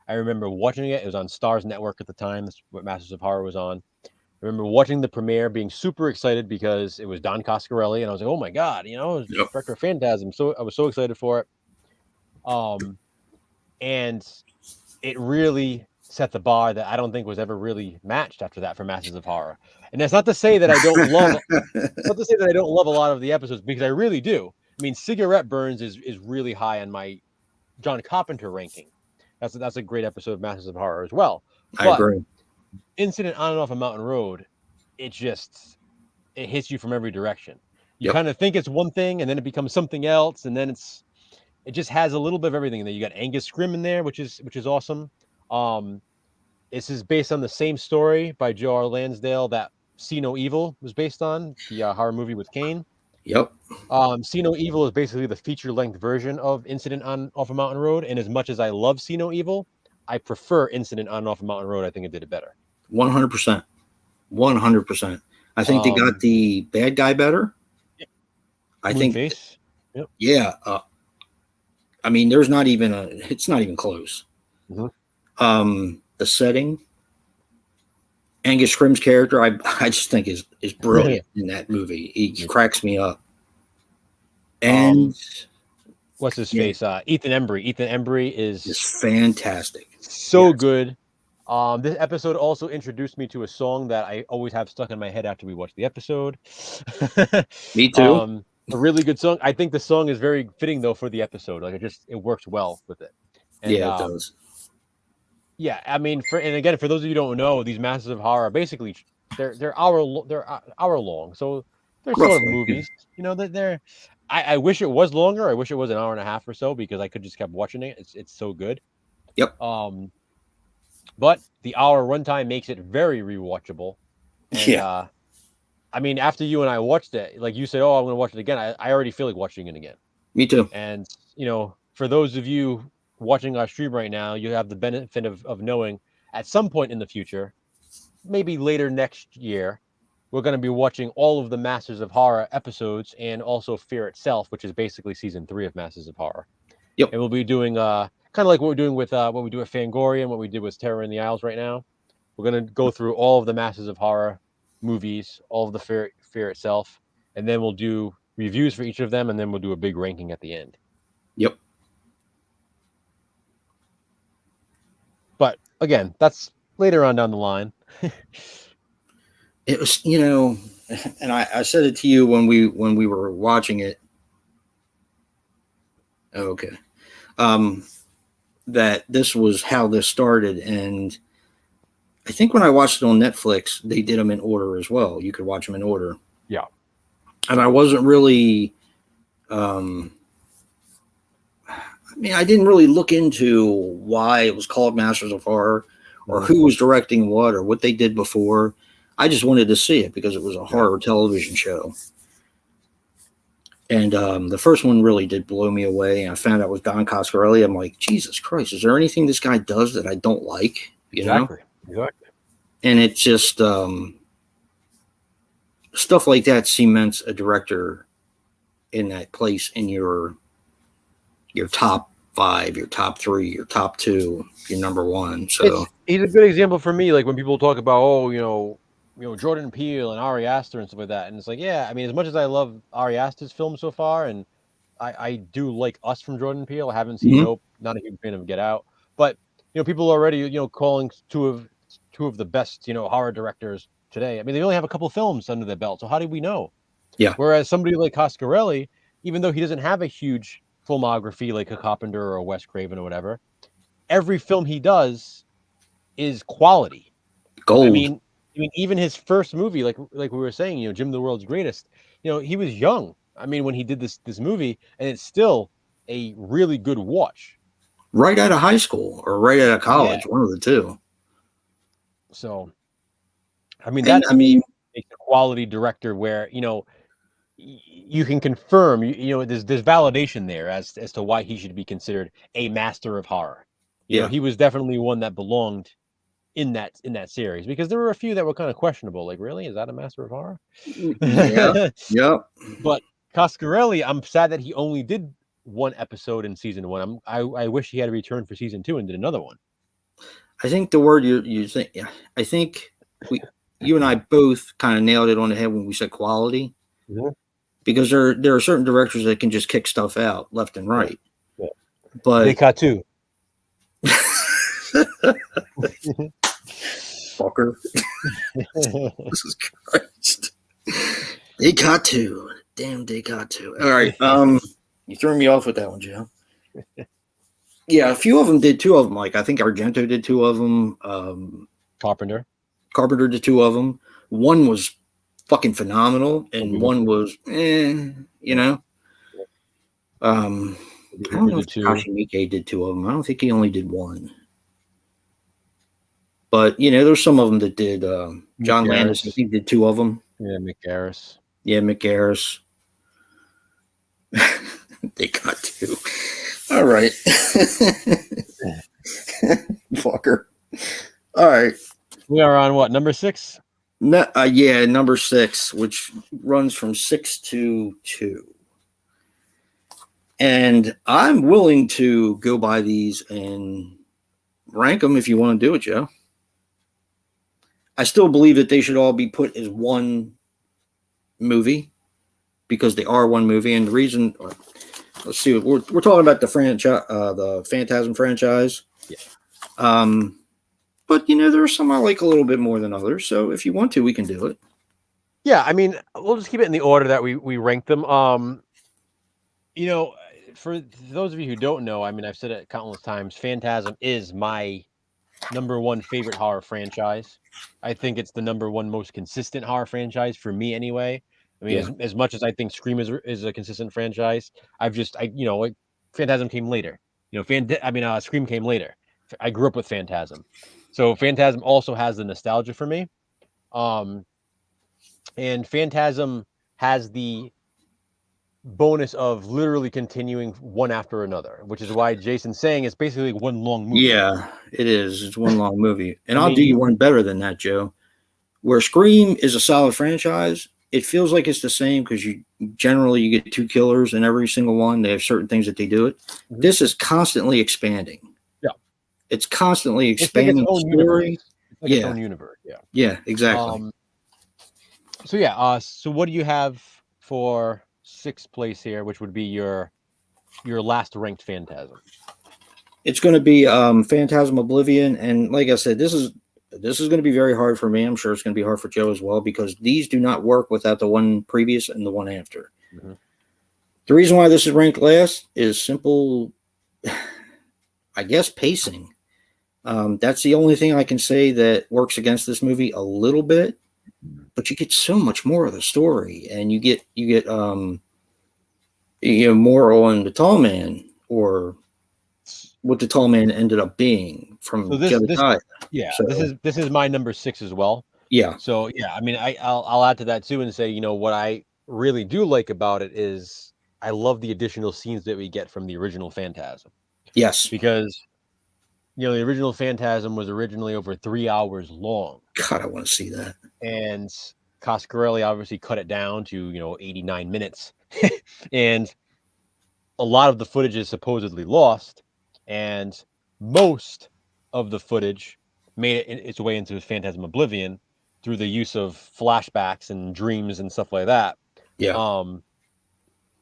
I remember watching it. It was on Starz Network at the time. That's what Masters of Horror was on. I remember watching the premiere, being super excited because it was Don Coscarelli, and I was like, "Oh my god!" It was director of Phantasm. So I was so excited for it. And it really set the bar that I don't think was ever really matched after that for Masters of Horror. And that's not to say that I don't love, a lot of the episodes, because I really do. I mean, Cigarette Burns is really high on my John Carpenter ranking. That's a great episode of Masters of Horror as well. I agree. Incident on and Off a Mountain Road, it hits you from every direction. You kind of think it's one thing, and then it becomes something else, and then it just has a little bit of everything. And then you got Angus Scrimm in there, which is awesome. This is based on the same story by Joe R. Lansdale that See No Evil was based on, the horror movie with Kane. Yep. See No Evil is basically the feature-length version of Incident on Off a Mountain Road. And as much as I love See No Evil, I prefer Incident on Off a Mountain Road. I think it did it better. 100%. 100%. I think they got the bad guy better. Yep. I think. Face. Yep. Yeah. I mean, it's not even close. Mm-hmm. The setting, Angus Scrimm's character, I just think is brilliant in that movie. He cracks me up. And what's his face? Ethan Embry. Ethan Embry is fantastic. So good. This episode also introduced me to a song that I always have stuck in my head after we watch the episode. Me too. a really good song. I think the song is very fitting though for the episode. Like it works well with it. And Yeah, it does. yeah, I mean, and again, for those of you who don't know, these Masters of Horror basically they're hour long, so they're sort of Roughly. movies. You know, they're. I wish it was longer. I wish it was an hour and a half or so because I could just kept watching it. It's so good. Yep. But the hour runtime makes it very rewatchable. And Yeah. I mean, after you and I watched it, like you said, oh, I'm going to watch it again. I already feel like watching it again. Me too. And for those of you watching our stream right now, you have the benefit of knowing at some point in the future, maybe later next year, we're going to be watching all of the Masters of Horror episodes and also Fear Itself, which is basically season 3 of Masters of Horror. Yep. And we'll be doing kind of like what we're doing with what we do with Fangoria and what we did with Terror in the Isles right now. We're going to go through all of the Masters of Horror movies, all of the Fear Itself, and then we'll do reviews for each of them, and then we'll do a big ranking at the end. Yep. But again, that's later on down the line. It was, and I said it to you when we were watching it. Okay. That this was how this started. And I think when I watched it on Netflix, they did them in order as well. You could watch them in order. Yeah. And I wasn't really, I didn't really look into why it was called Masters of Horror or who was directing what or what they did before. I just wanted to see it because it was a horror television show. And the first one really did blow me away. And I found out it was Don Coscarelli. I'm like, Jesus Christ, is there anything this guy does that I don't like? Exactly. And it just, stuff like that cements a director in that place in your top 5, your top 3, your top 2, your number 1. So he's a good example for me. Like when people talk about, Jordan Peele and Ari Aster and stuff like that. And it's like, yeah, I mean, as much as I love Ari Aster's films so far, and I do like Us from Jordan Peele. I haven't seen Nope, not a huge fan of Get Out. But, people already, calling two of the best, horror directors today. I mean, they only have a couple films under their belt. So how do we know? Yeah. Whereas somebody like Coscarelli, even though he doesn't have a huge filmography like a Carpenter or a Wes Craven or whatever, every film he does is quality. Gold. I mean, even his first movie, like we were saying, Jim the World's Greatest, he was young. I mean, when he did this movie, and it's still a really good watch. Right out of high school or right out of college, one of the two. So, I mean, that makes a quality director where, you can confirm, there's validation there as to why he should be considered a master of horror. He was definitely one that belonged in that series, because there were a few that were kind of questionable. Like, really, is that a master of horror? Yeah. But Coscarelli, I'm sad that he only did one episode in season 1. I wish he had a return for season 2 and did another one. I think the word you think, I think you and I both kind of nailed it on the head when we said quality. Mm-hmm. Because there are certain directors that can just kick stuff out left and right. Yeah. But they cut too. Fucker. Jesus Christ. They got to. Damn, they got to. All right. You threw me off with that one, Joe. Yeah, a few of them did 2 of them. Like I think Argento did 2 of them. Carpenter did 2 of them. One was fucking phenomenal, and one was, I don't know if Takashi Miike did 2 of them. I don't think he only did 1. But there's some of them that did. John Landis, I think, did 2 of them. Yeah, Mick Garris. They got 2. All right, fucker. All right, we are on what, number 6? No, number 6, which runs from 6 to 2. And I'm willing to go by these and rank them if you want to do it, Joe. I still believe that they should all be put as one movie because they are one movie. And the reason, let's see, we're talking about the Phantasm franchise. Yeah. But, there are some I like a little bit more than others. So if you want to, we can do it. Yeah, I mean, we'll just keep it in the order that we rank them. You know, for those of you who don't know, I mean, I've said it countless times. Phantasm is my number one favorite horror franchise. I think it's the number one most consistent horror franchise for me, anyway. I mean, Yeah. as much as I think Scream is a consistent franchise, like, Phantasm came later. Scream came later. I grew up with Phantasm, so Phantasm also has the nostalgia for me. Um, and Phantasm has the bonus of literally continuing one after another, which is why Jason's saying it's basically one long movie. Yeah, it is. It's one long movie. And I I'll mean, do you one better than that, Joe. Where Scream is a solid franchise, it feels like it's the same because you get two killers in every single one. They have certain things that they do it. Mhm. This is constantly expanding. Yeah. It's constantly It's like its expanding own the story. universe. It's like its own universe. Yeah. Yeah, exactly. So what do you have for sixth place here, which would be your last ranked Phantasm? It's going to be Phantasm Oblivion, and like I said, this is going to be very hard for me. I'm sure it's going to be hard for Joe as well because these do not work without the one previous and the one after. Mm-hmm. The reason why this is ranked last is simple, I guess, pacing. That's the only thing I can say that works against this movie a little bit, but you get so much more of the story, and you get more on the tall man or what the tall man ended up being from Jedediah. This is my number 6 as well. Yeah. So yeah, I mean, I'll add to that too and say, what I really do like about it is I love the additional scenes that we get from the original Phantasm. Yes. Because the original Phantasm was originally over 3 hours long. God, I want to see that. And Coscarelli obviously cut it down to 89 minutes, and a lot of the footage is supposedly lost, and most of the footage made its way into Phantasm Oblivion through the use of flashbacks and dreams and stuff like that. Yeah. And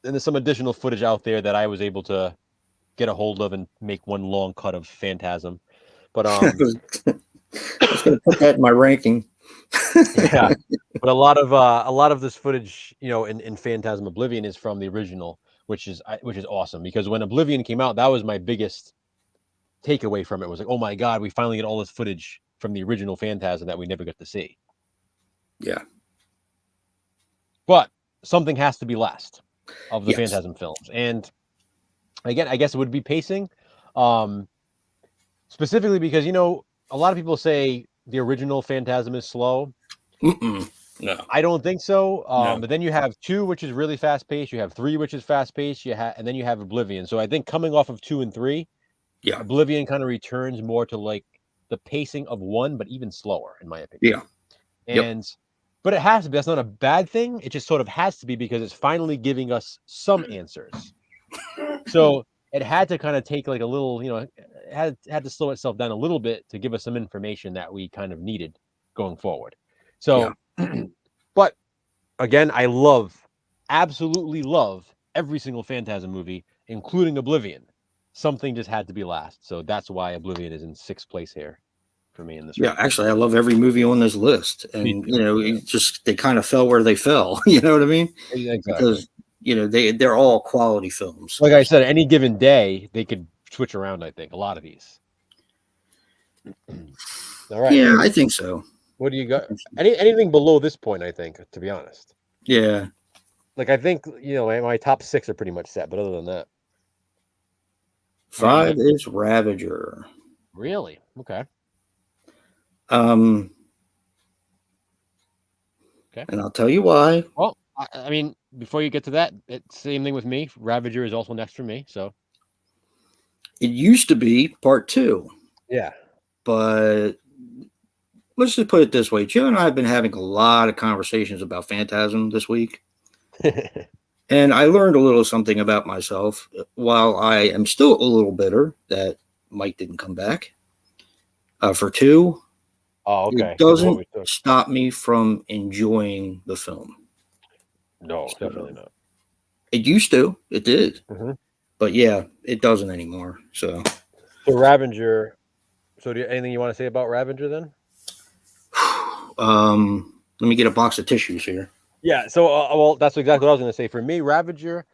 there's some additional footage out there that I was able to get a hold of and make one long cut of Phantasm. But I was going to put that in my ranking. Yeah, but a lot of this footage, in Phantasm Oblivion is from the original, which is awesome because when Oblivion came out, that was my biggest takeaway from it. Was like, oh my god, we finally get all this footage from the original Phantasm that we never got to see. Yeah, but something has to be last of the Phantasm films, and again, I guess it would be pacing, specifically because a lot of people say the original Phantasm is slow. No, I don't think so. No. But then you have 2, which is really fast paced. You have 3, which is fast paced. And then you have Oblivion. So I think coming off of 2 and 3, Oblivion kind of returns more to like the pacing of 1, but even slower, in my opinion. Yeah. But it has to be. That's not a bad thing. It just sort of has to be because it's finally giving us some answers. So it had to kind of take like a little, it had to slow itself down a little bit to give us some information that we kind of needed going forward. So, but again, I absolutely love every single Phantasm movie, including Oblivion. Something just had to be last. So that's why Oblivion is in 6th place here for me in this. Yeah, actually, I love every movie on this list. And, they kind of fell where they fell. You know what I mean? Exactly. Because, they're all quality films. Like I said, any given day, they could switch around, I think, a lot of these. All right. Yeah, I think so. What do you got? Anything below this point, I think, to be honest. Yeah. Like, I think, my top 6 are pretty much set, but other than that. 5 is Ravager. Really? Okay. Okay. And I'll tell you why. Well, I mean, before you get to that, it's same thing with me. Ravager is also next for me, so. It used to be part 2. Yeah. But let's just put it this way. Joe and I have been having a lot of conversations about Phantasm this week. And I learned a little something about myself. While I am still a little bitter that Mike didn't come back for 2. Oh, okay. It doesn't stop me from enjoying the film. No, definitely not. It used to. It did. Mm-hmm. But yeah, it doesn't anymore. So Ravager. So anything you want to say about Ravager then? Let me get a box of tissues here. Yeah. So, well, that's exactly what I was going to say. For me, Ravager.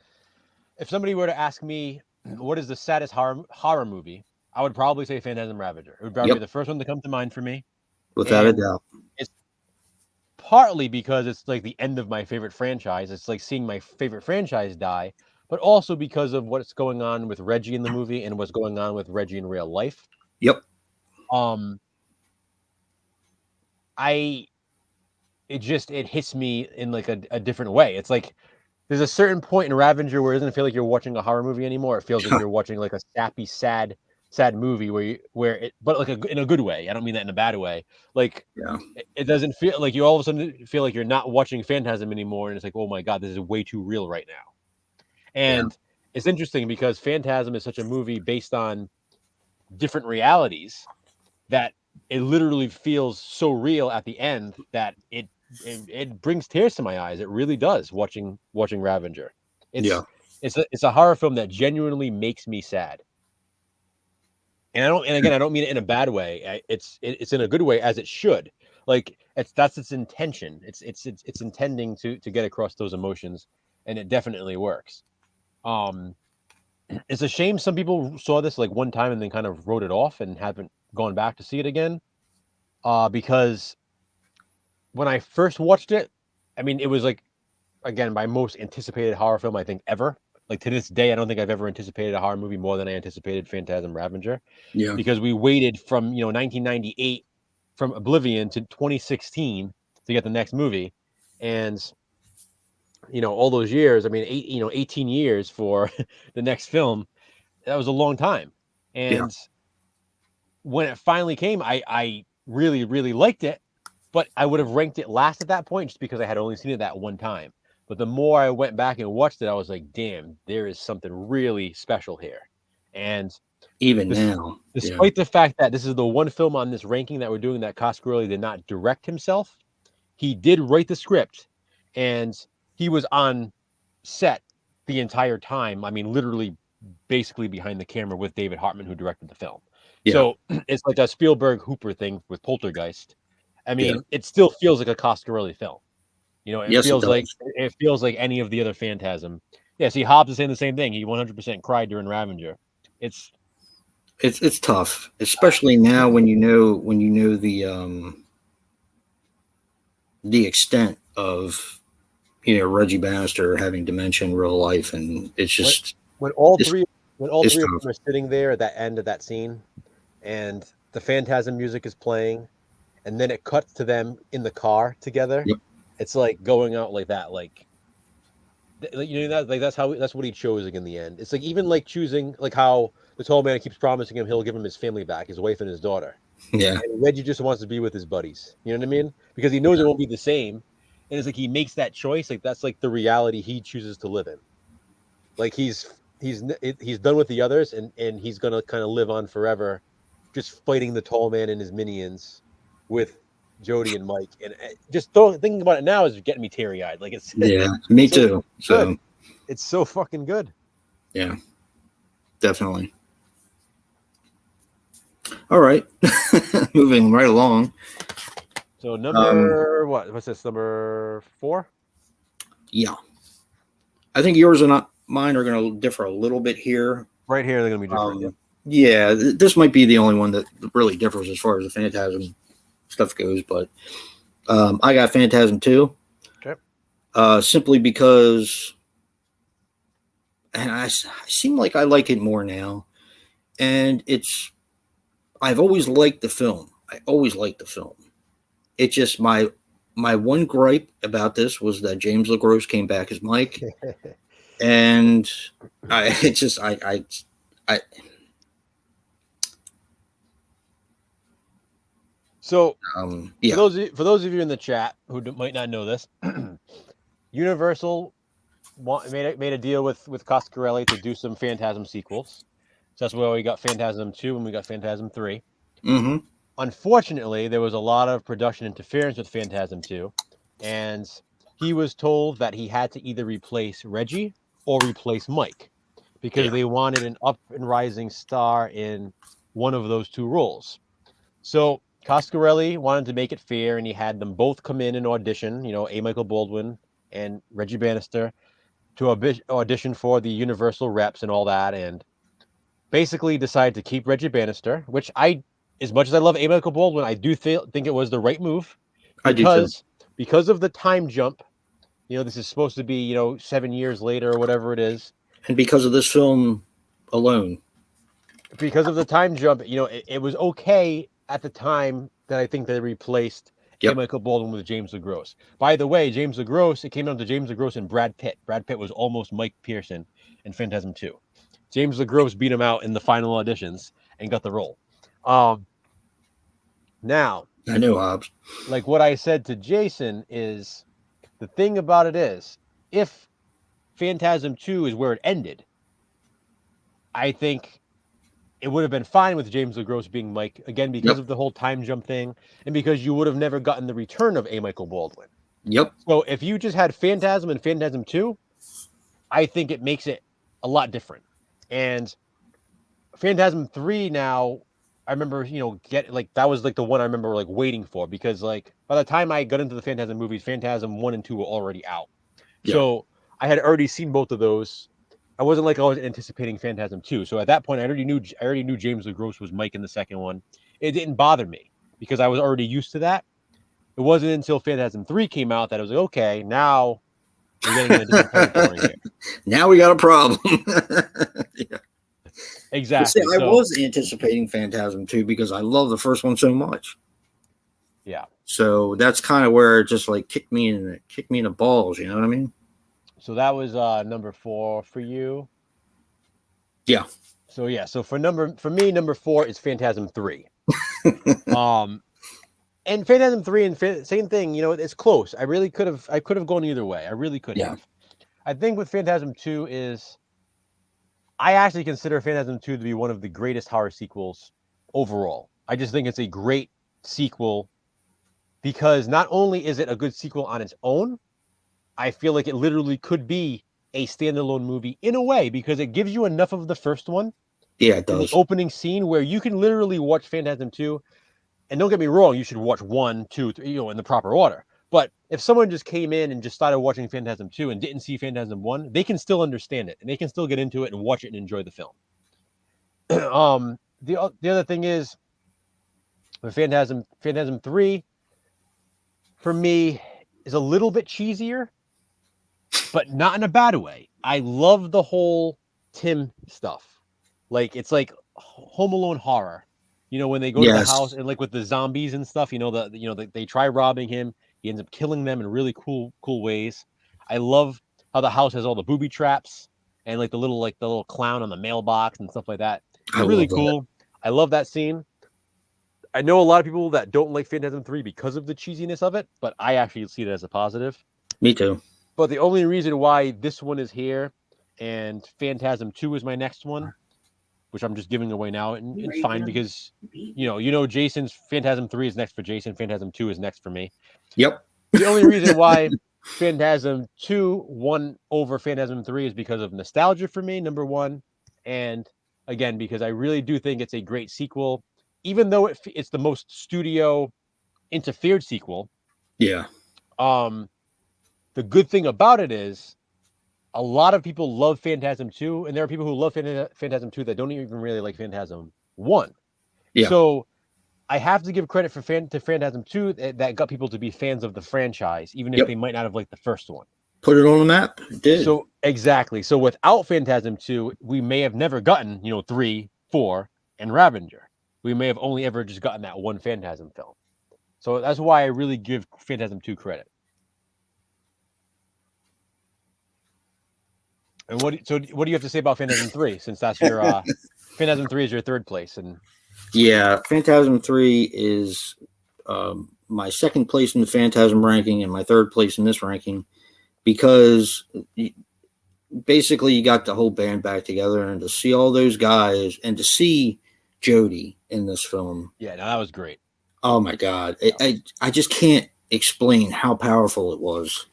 If somebody were to ask me what is the saddest horror movie, I would probably say Phantasm Ravager. It would probably be the first one to come to mind for me. Without a doubt. It's partly because it's like the end of my favorite franchise. It's like seeing my favorite franchise die, but also because of what's going on with Reggie in the movie and what's going on with Reggie in real life. Yep. It hits me in like a different way. It's like there's a certain point in Ravager where it doesn't feel like you're watching a horror movie anymore. It feels like you're watching like a sappy, sad movie but like in a good way. I don't mean that in a bad way. Like, it doesn't feel like you all of a sudden feel like you're not watching Phantasm anymore, and it's like, oh my god, this is way too real right now. And it's interesting because Phantasm is such a movie based on different realities that it literally feels so real at the end that it brings tears to my eyes. It really does. Watching Ravager, it's a horror film that genuinely makes me sad. And I don't mean it in a bad way. It's in a good way, as it should. Like that's its intention. It's intending to get across those emotions, and it definitely works. It's a shame some people saw this like one time and then kind of wrote it off and haven't gone back to see it again. Because when I first watched it, I mean, it was like, again, my most anticipated horror film I think ever. Like to this day, I don't think I've ever anticipated a horror movie more than I anticipated Phantasm Ravager. Yeah. Because we waited from 1998 from Oblivion to 2016 to get the next movie, and all those years. I mean, 18 years for the next film. That was a long time, and when it finally came, I really, really liked it, but I would have ranked it last at that point just because I had only seen it that one time. But the more I went back and watched it, I was like, damn, there is something really special here. And even now, despite the fact that this is the one film on this ranking that we're doing that Coscarelli did not direct himself, he did write the script, and he was on set the entire time. I mean, literally, basically behind the camera with David Hartman, who directed the film. Yeah. So it's like a Spielberg Hooper thing with Poltergeist. I mean, it still feels like a Coscarelli film. It feels like any of the other Phantasm. Yeah, see, Hobbs is saying the same thing. He 100% cried during Ravager. It's tough, especially now when you know the extent of Reggie Bannister having dementia in real life, and it's just when all three of them are sitting there at that end of that scene, and the Phantasm music is playing, and then it cuts to them in the car together. Yep. It's like going out like that, that's what he chose in the end. It's like even like choosing like how the tall man keeps promising him he'll give him his family back, his wife and his daughter. Yeah. And Reggie just wants to be with his buddies. You know what I mean? Because he knows it won't be the same. And it's like he makes that choice. Like that's like the reality he chooses to live in. Like he's done with the others, and he's gonna kind of live on forever, just fighting the tall man and his minions with Jody and Mike. And just thinking about it now is getting me teary eyed. Like it's me too. So it's so fucking good. Yeah, definitely. All right, moving right along. So what's this, number 4? Yeah, I think yours and mine are going to differ a little bit here. Right here, they're going to be different. Yeah, this might be the only one that really differs as far as the Phantasm stuff goes. But I got Phantasm 2. Okay. Simply because, and I seem like I like it more now, and I've always liked the film. It's just my one gripe about this was that James LaGrosse came back as Mike, and So for those of you in the chat who might not know this, Universal made a deal with Coscarelli to do some Phantasm sequels. So that's where we got Phantasm 2 and we got Phantasm 3. Mm-hmm. Unfortunately, there was a lot of production interference with Phantasm 2, and he was told that he had to either replace Reggie or replace Mike because they wanted an up and rising star in one of those two roles. So Coscarelli wanted to make it fair, and he had them both come in and audition. A. Michael Baldwin and Reggie Bannister to audition for the Universal reps and all that, and basically decided to keep Reggie Bannister, which as much as I love A. Michael Baldwin, I do think it was the right move I do too. because of the time jump. This is supposed to be 7 years later or whatever it is, And because of this film alone. Because of the time jump, it was okay at the time that I think they replaced A. Michael Baldwin with James LeGros. By the way, James LeGros, it came down to James LeGros and Brad Pitt. Brad Pitt was almost Mike Pearson in Phantasm 2. James LeGros beat him out in the final auditions and got the role. Now, I know, Hobbs. Like what I said to Jason is, the thing about it is, if Phantasm 2 is where it ended, I think it would have been fine with James LeGros being Mike, again, because of the whole time jump thing, and because you would have never gotten the return of A. Michael Baldwin. Yep. So if you just had Phantasm and Phantasm 2, I think it makes it a lot different. And Phantasm 3 now, I remember, that was the one I remember waiting for, because by the time I got into the Phantasm movies, Phantasm 1 and 2 were already out. Yeah. So I had already seen both of those. I wasn't I was anticipating Phantasm 2. So at that point, I already knew James LeGros was Mike in the second one. It didn't bother me because I was already used to that. It wasn't until Phantasm 3 came out that I was like, okay, now we're getting into different territory here. Now we got a problem. Yeah. Exactly. See, I was anticipating Phantasm 2 because I love the first one so much. Yeah. So that's kind of where it just kicked me in the balls. You know what I mean? So that was number 4 for you. Yeah. So yeah. So for me, number 4 is Phantasm 3. And Phantasm 3 and same thing. It's close. I could have gone either way. I really could have. I think with Phantasm 2 is, I actually consider Phantasm 2 to be one of the greatest horror sequels overall. I just think it's a great sequel because not only is it a good sequel on its own, I feel like it literally could be a standalone movie in a way, because it gives you enough of the first one. Yeah, it does. The opening scene where you can literally watch Phantasm 2, and don't get me wrong, you should watch 1, 2, 3, in the proper order. But if someone just came in and just started watching Phantasm 2 and didn't see Phantasm 1, they can still understand it, and they can still get into it and watch it and enjoy the film. The other thing is, with Phantasm 3, for me, is a little bit cheesier, but not in a bad way. I love the whole Tim stuff. It's like Home Alone horror. When they go to the house and with the zombies and stuff, they try robbing him. He ends up killing them in really cool ways. I love how the house has all the booby traps and the little clown on the mailbox and stuff like that. It's really cool. I love that scene. I know a lot of people that don't like Phantasm 3 because of the cheesiness of it, but I actually see it as a positive. Me too. But the only reason why this one is here and Phantasm 2 is my next one, which I'm just giving away now, and it's fine because, Jason's Phantasm 3 is next for Jason. Phantasm 2 is next for me. Yep. The only reason why Phantasm 2 won over Phantasm 3 is because of nostalgia for me, number one. And again, because I really do think it's a great sequel, even though it's the most studio interfered sequel. Yeah. The good thing about it is, a lot of people love Phantasm 2, and there are people who love Phantasm 2 that don't even really like Phantasm 1. Yeah. So I have to give credit to Phantasm 2 that got people to be fans of the franchise, even if they might not have liked the first one. Put it on the map. It did. So exactly. So without Phantasm 2, we may have never gotten, 3, 4, and Ravager. We may have only ever just gotten that one Phantasm film. So that's why I really give Phantasm 2 credit. And what do you have to say about Phantasm 3, since that's your Phantasm 3 is your third place? And yeah, Phantasm 3 is my second place in the Phantasm ranking and my third place in this ranking, because basically you got the whole band back together, and to see all those guys and to see Jodie in this film. Yeah, no, that was great. Oh my God. I just can't explain how powerful it was.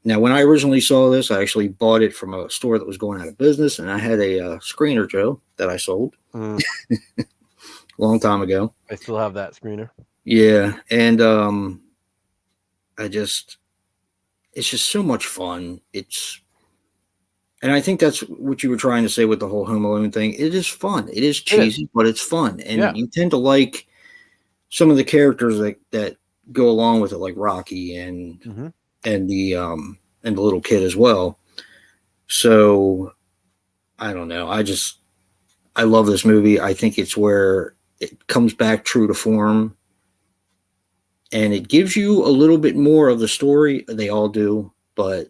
Now, when I originally saw this, I actually bought it from a store that was going out of business, and I had a screener, Joe, that I sold long time ago. I still have that screener. Yeah, and it's just so much fun. And I think that's what you were trying to say with the whole Home Alone thing. It is fun. It is cheesy, but it's fun, and you tend to like some of the characters that go along with it, like Rocky and the little kid as well. So I don't know. I love this movie. I think it's where it comes back true to form, and it gives you a little bit more of the story. They all do, but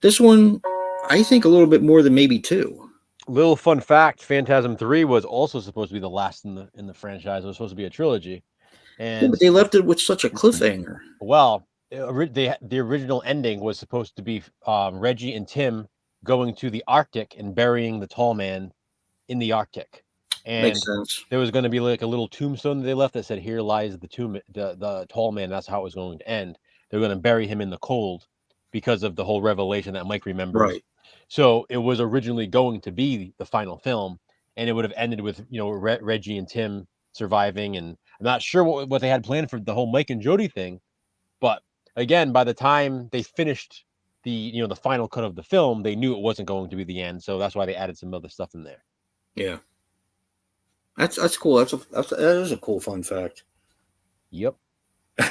this one, I think a little bit more than maybe two. Little fun fact: Phantasm 3 was also supposed to be the last in the franchise. It was supposed to be a trilogy, and but they left it with such a cliffhanger. Well, the original ending was supposed to be Reggie and Tim going to the Arctic and burying the tall man in the Arctic. And Makes sense. there was going to be like a little tombstone that they left that said, "Here lies the the tall man." That's how it was going to end. They're going to bury him in the cold because of the whole revelation that Mike remembers. Right. So it was originally going to be the final film, and it would have ended with Reggie and Tim surviving. And I'm not sure what they had planned for the whole Mike and Jody thing, but again, by the time they finished the final cut of the film, they knew it wasn't going to be the end. So that's why they added some other stuff in there. Yeah. That's cool. That is a cool fun fact. Yep.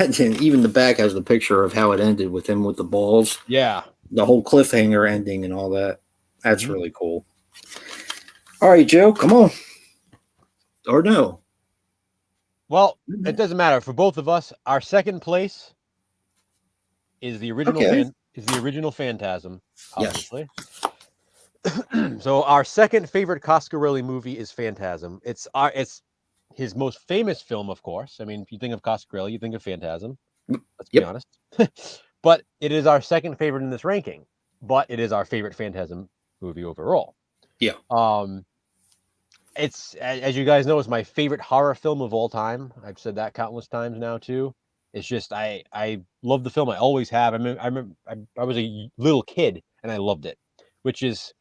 And even the back has the picture of how it ended with him with the balls. Yeah. The whole cliffhanger ending and all that. That's really cool. All right, Joe, come on. Or no. Well, it doesn't matter. For both of us, our second place is the original Phantasm, obviously. Yes. So our second favorite Coscarelli movie is Phantasm. It's his most famous film, of course. I mean, if you think of Coscarelli, you think of Phantasm. Let's be honest. But it is our second favorite in this ranking. But it is our favorite Phantasm movie overall. Yeah. It's, as you guys know, it's my favorite horror film of all time. I've said that countless times now too. It's just I love the film. I always have. I remember I was a little kid and I loved it, which is,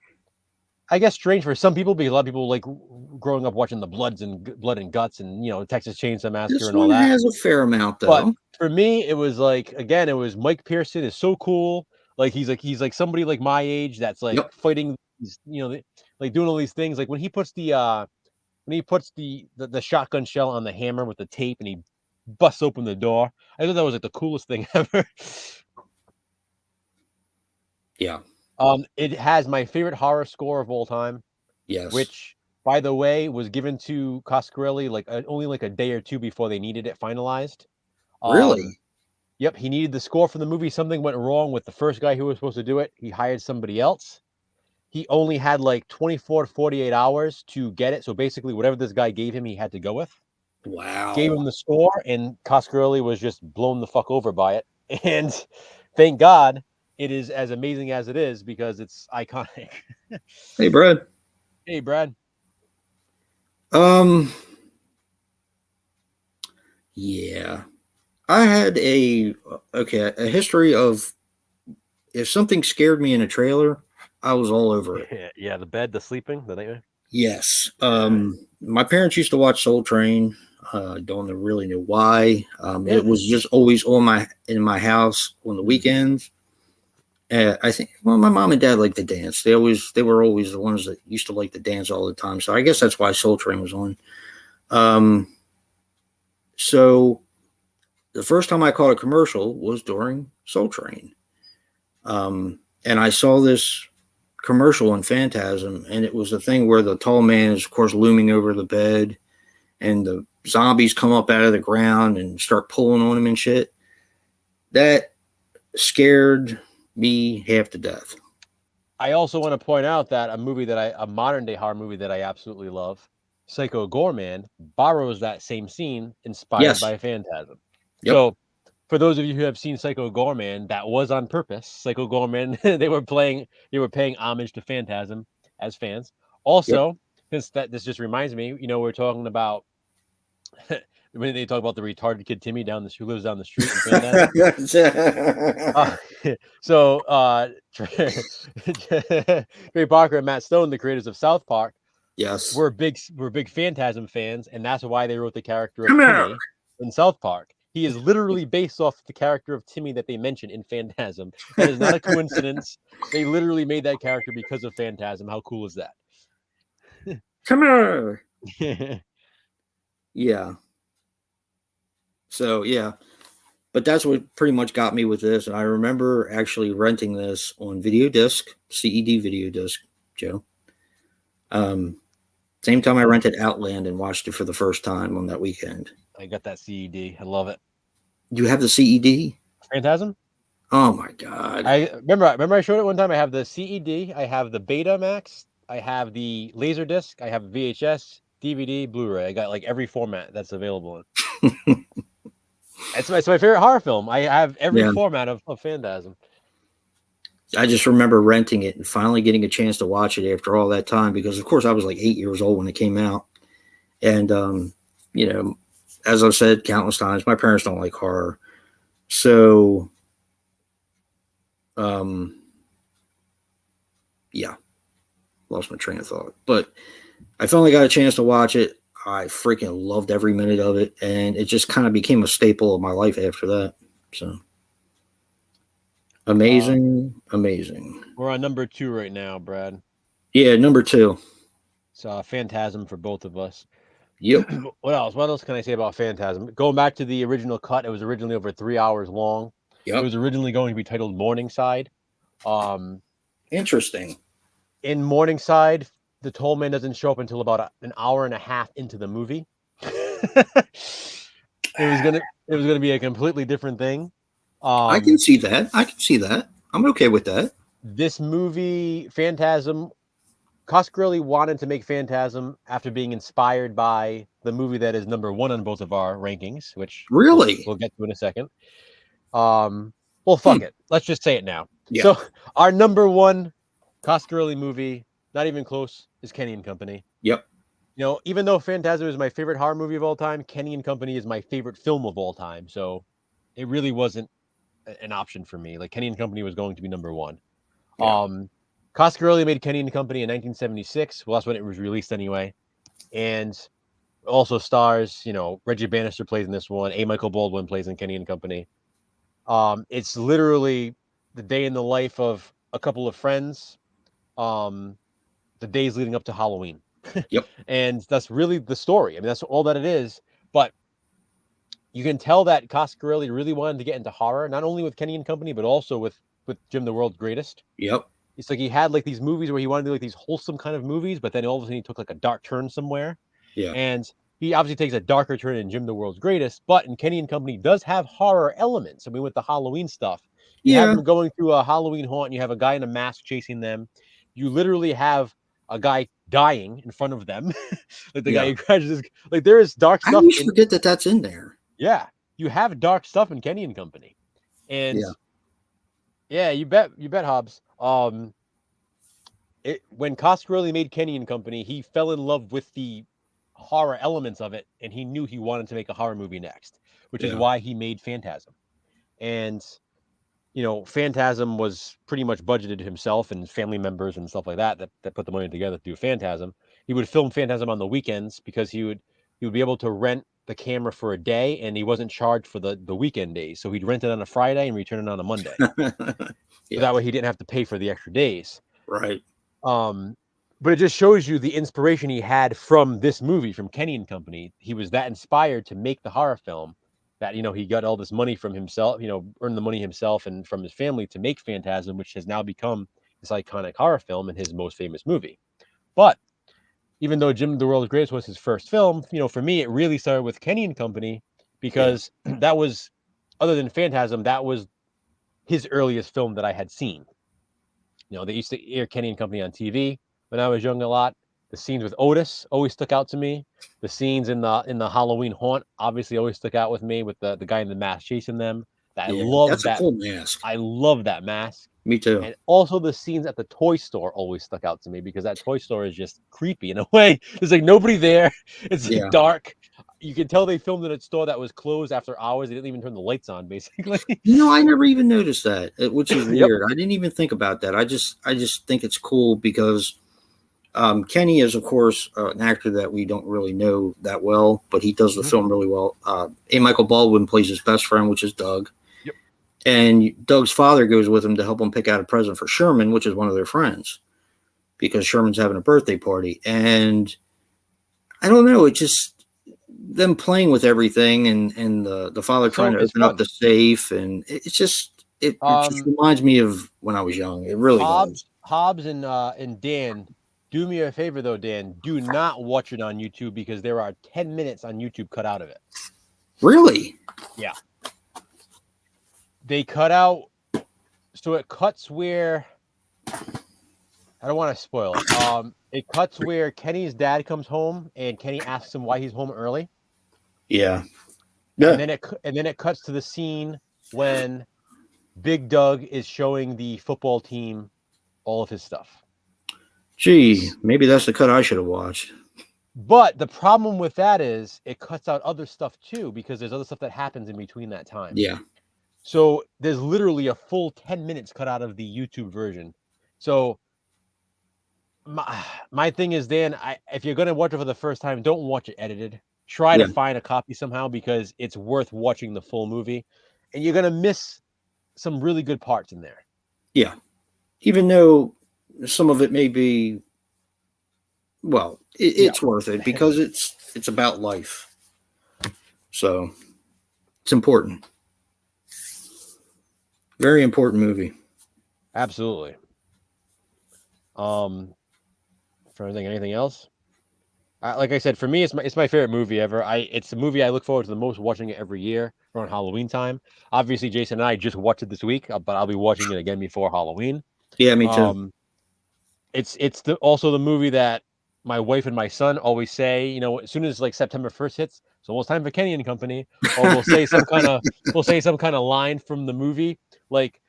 I guess, strange for some people because a lot of people like growing up watching the blood and guts and Texas Chainsaw Massacre and all that. This one has a fair amount though. But for me, it was like, again, it was Mike Pearson is so cool. Like he's like somebody like my age that's like fighting, like doing all these things. Like when he puts the shotgun shell on the hammer with the tape and he busts open the door. I thought that was like the coolest thing ever. Yeah. It has my favorite horror score of all time. Yes. Which, by the way, was given to Coscarelli only like a day or two before they needed it finalized. Really? Yep, he needed the score for the movie. Something went wrong with the first guy who was supposed to do it. He hired somebody else. He only had like 24 to 48 hours to get it. So basically, whatever this guy gave him, he had to go with. Wow. Gave him the score, and Coscarelli was just blown the fuck over by it. And thank God it is as amazing as it is because it's iconic. Hey, Brad. Hey, Brad. Yeah. I had a history of if something scared me in a trailer, I was all over it. Yeah, the bed, the sleeping, the nightmare. Yes. My parents used to watch Soul Train. Don't really know why. It was just always in my house on the weekends. I think, my mom and dad liked to dance. They were always the ones that used to like to dance all the time. So I guess that's why Soul Train was on. So the first time I caught a commercial was during Soul Train. And I saw this commercial in Phantasm, and it was the thing where the tall man is, of course, looming over the bed, and the zombies come up out of the ground and start pulling on him and shit. That scared me half to death. I also want to point out that a modern day horror movie that I absolutely love, Psycho Gore Man, borrows that same scene inspired by Phantasm. Yep. So for those of you who have seen Psycho Gore Man, that was on purpose. Psycho Gore Man, they were paying homage to Phantasm as fans. Also, since this just reminds me, we're talking about when they talk about the retarded kid Timmy who lives down the street in Phantasm. So Trey Parker and Matt Stone, the creators of South Park, we're big Phantasm fans, and that's why they wrote the character of Timmy in South Park. He is literally based off the character of Timmy that they mentioned in Phantasm. That is not a coincidence. They literally made that character because of Phantasm. How cool is that? Come here. Yeah. So, yeah. But that's what pretty much got me with this. And I remember actually renting this on video disc, CED video disc, Joe. Same time I rented Outland and watched it for the first time on that weekend. I got that CED. I love it. You have the CED? Phantasm? Oh my God. I remember I showed it one time. I have the CED, I have the Betamax, I have the Laserdisc, I have VHS, DVD, Blu-ray. I got like every format that's available. It's my favorite horror film. I have every format of Phantasm. I just remember renting it and finally getting a chance to watch it after all that time, because of course I was like 8 years old when it came out. And, you know, as I've said countless times, my parents don't like horror. So, yeah, lost my train of thought, but I finally got a chance to watch it. I freaking loved every minute of it. And it just kind of became a staple of my life after that. So amazing. We're on number 2 right now, Brad. Yeah, number 2. So Phantasm for both of us. Yep. What else can I say about Phantasm? Going back to the original cut, it was originally over 3 hours long. Yep. It was originally going to be titled Morningside. Interesting. In Morningside, the Toll Man doesn't show up until about an hour and a half into the movie. It was gonna be a completely different thing. I can see that. I'm okay with that. This movie, Phantasm, Coscarelli wanted to make Phantasm after being inspired by the movie that is number 1 on both of our rankings, which really we'll get to in a second. Well, fuck it. Let's just say it now. Yeah. So our number 1 Coscarelli movie, not even close, is Kenny and Company. Yep. You know, even though Phantasm is my favorite horror movie of all time, Kenny and Company is my favorite film of all time. So it really wasn't an option for me. Like, Kenny and Company was going to be number 1. Yeah. Coscarelli made Kenny and Company in 1976. Well, that's when it was released anyway. And also stars, you know, Reggie Bannister plays in this one. A. Michael Baldwin plays in Kenny and Company. It's literally the day in the life of a couple of friends. The days leading up to Halloween. Yep. And that's really the story. I mean, that's all that it is. But you can tell that Coscarelli really wanted to get into horror, not only with Kenny and Company, but also with Jim the World's Greatest. Yep. It's like he had like these movies where he wanted to do like these wholesome kind of movies, but then all of a sudden he took like a dark turn somewhere. Yeah. And he obviously takes a darker turn in Jim the World's Greatest, but in Kenny and Company does have horror elements. I mean, with the Halloween stuff, you have them going through a Halloween haunt, and you have a guy in a mask chasing them. You literally have a guy dying in front of them. Like the guy who crashes. Like, there is dark stuff. I always forget that that's in there. Yeah. You have dark stuff in Kenny and Company. And yeah, you bet Hobbs. When Coscarelli made Kenny and Company, he fell in love with the horror elements of it, and he knew he wanted to make a horror movie next, which is why he made Phantasm. And you know, Phantasm was pretty much budgeted himself and family members and stuff like that put the money together to do Phantasm. He would film Phantasm on the weekends because he would be able to rent the camera for a day, and he wasn't charged for the weekend days. So he'd rent it on a Friday and return it on a Monday. So that way he didn't have to pay for the extra days. Right. But it just shows you the inspiration he had from this movie, from Kenny and Company. He was that inspired to make the horror film that, you know, he got all this money from himself, you know, earned the money himself and from his family to make Phantasm, which has now become this iconic horror film and his most famous movie. But even though Jim the World's Greatest was his first film, you know, for me, it really started with Kenny and Company because that was, other than Phantasm, that was his earliest film that I had seen. You know, they used to air Kenny and Company on TV when I was young a lot. The scenes with Otis always stuck out to me. The scenes in the Halloween haunt obviously always stuck out with me, with the guy in the mask chasing them. I love that. A cool mask. I love that mask. Me too. And also the scenes at the toy store always stuck out to me because that toy store is just creepy in a way. There's like nobody there. It's dark. You can tell they filmed in a store that was closed after hours. They didn't even turn the lights on, basically. You know, I never even noticed that, which is weird. I didn't even think about that. I just think it's cool because Kenny is, of course, an actor that we don't really know that well, but he does the film really well. A. Michael Baldwin plays his best friend, which is Doug. Yep. And Doug's father goes with him to help him pick out a present for Sherman, which is one of their friends, because Sherman's having a birthday party. And I don't know, it just them playing with everything and the father trying to open up the safe, and it just reminds me of when I was young. It really does. Hobbs and Dan, do me a favor though, Dan. Do not watch it on YouTube because there are 10 minutes on YouTube cut out of it. Really? Yeah. They cut out, so it cuts where, I don't want to spoil it. It cuts where Kenny's dad comes home and Kenny asks him why he's home early. Yeah. And then it cuts to the scene when Big Doug is showing the football team all of his stuff. Gee, maybe that's the cut I should have watched. But the problem with that is it cuts out other stuff too, because there's other stuff that happens in between that time. Yeah. So there's literally a full 10 minutes cut out of the YouTube version. So my thing is, Dan, if you're going to watch it for the first time, don't watch it edited. Try to find a copy somehow, because it's worth watching the full movie. And you're going to miss some really good parts in there. Yeah. Even though some of it may be, well, it's worth it because it's about life. So it's important. Very important movie. Absolutely. Trying to think anything else. Like I said, for me, it's my favorite movie ever. It's a movie I look forward to the most, watching it every year around Halloween time. Obviously, Jason and I just watched it this week, but I'll be watching it again before Halloween. Yeah, me too. It's also the movie that my wife and my son always say, as soon as like September 1st hits, it's almost time for Kenny and Company, or we'll say some kind of line from the movie. Like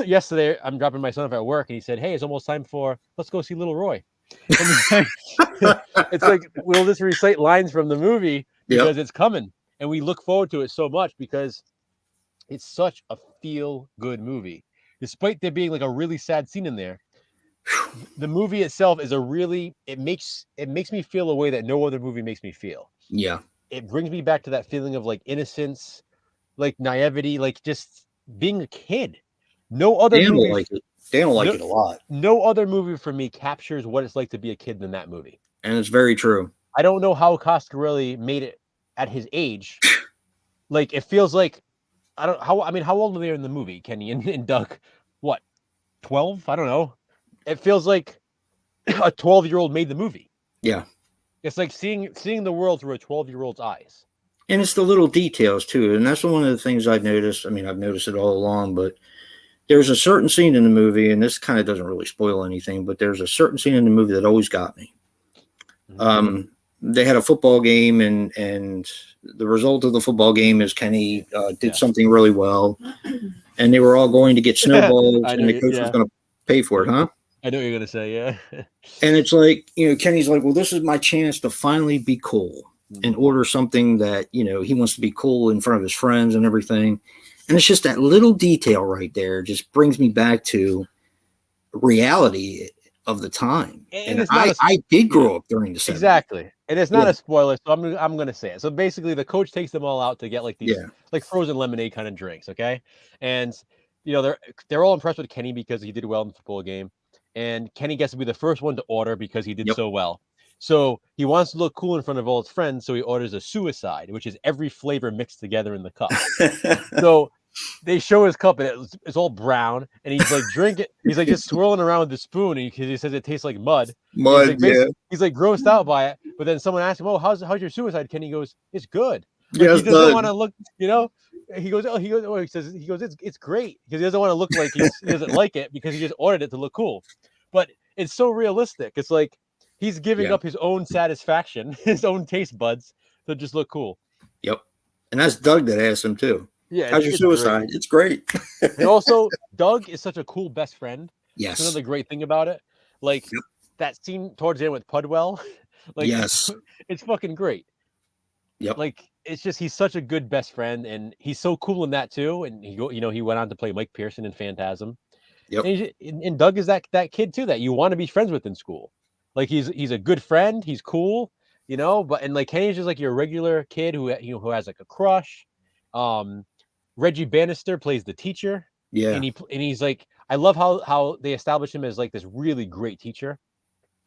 yesterday, I'm dropping my son off at work, and he said, "Hey, it's almost time for let's go see Little Roy." It's like we'll just recite lines from the movie because it's coming, and we look forward to it so much because it's such a feel-good movie, despite there being like a really sad scene in there. The movie itself is it makes me feel a way that no other movie makes me feel. Yeah. It brings me back to that feeling of like innocence, like naivety, like just being a kid. No other Dan movie will like it. Dan will like it a lot. No other movie for me captures what it's like to be a kid than that movie. And it's very true. I don't know how Coscarelli made it at his age. Like it feels like how old are they in the movie, Kenny and Doug? What, 12? I don't know. It feels like a 12-year-old made the movie. Yeah. It's like seeing the world through a 12-year-old's eyes. And it's the little details too. And that's one of the things I've noticed. I mean, I've noticed it all along, but there's a certain scene in the movie, and this kind of doesn't really spoil anything, but there's a certain scene in the movie that always got me. Mm-hmm. They had a football game, and the result of the football game is Kenny did something really well, and they were all going to get snowballs, and the coach was going to pay for it, huh? I know what you're going to say, yeah. And it's like, Kenny's like, well, this is my chance to finally be cool and order something that, he wants to be cool in front of his friends and everything. And it's just that little detail right there just brings me back to reality of the time. And I did grow up during the 70s. Exactly. And it's not a spoiler, so I'm going to say it. So basically, the coach takes them all out to get like these like frozen lemonade kind of drinks, okay? And, they're all impressed with Kenny because he did well in the football game. And Kenny gets to be the first one to order because he did so well. So he wants to look cool in front of all his friends, so he orders a suicide, which is every flavor mixed together in the cup. So they show his cup, and it's all brown, and he's like drinking. He's like just swirling around with the spoon, and he says it tastes like mud. He's like grossed out by it. But then someone asks him, "Oh, how's your suicide?" Kenny goes, "It's good." Like, he doesn't want to look, He goes, it's great, because he doesn't want to look like he doesn't like it because he just ordered it to look cool. But it's so realistic. It's like he's giving up his own satisfaction, his own taste buds to just look cool. Yep. And that's Doug that asked him too. Yeah. How's your suicide? Great. It's great. And also, Doug is such a cool best friend. Yes. That's another great thing about it. Like that scene towards the end with Pudwell. Like, it's fucking great. Yep. Like, it's just, he's such a good best friend, and he's so cool in that too. And he went on to play Mike Pearson in Phantasm. Yep. And Doug is that kid too that you want to be friends with in school. Like he's a good friend. He's cool, you know. But and like Kenny's just like your regular kid who has like a crush. Reggie Bannister plays the teacher, Yeah. and he's like, I love how they establish him as like this really great teacher.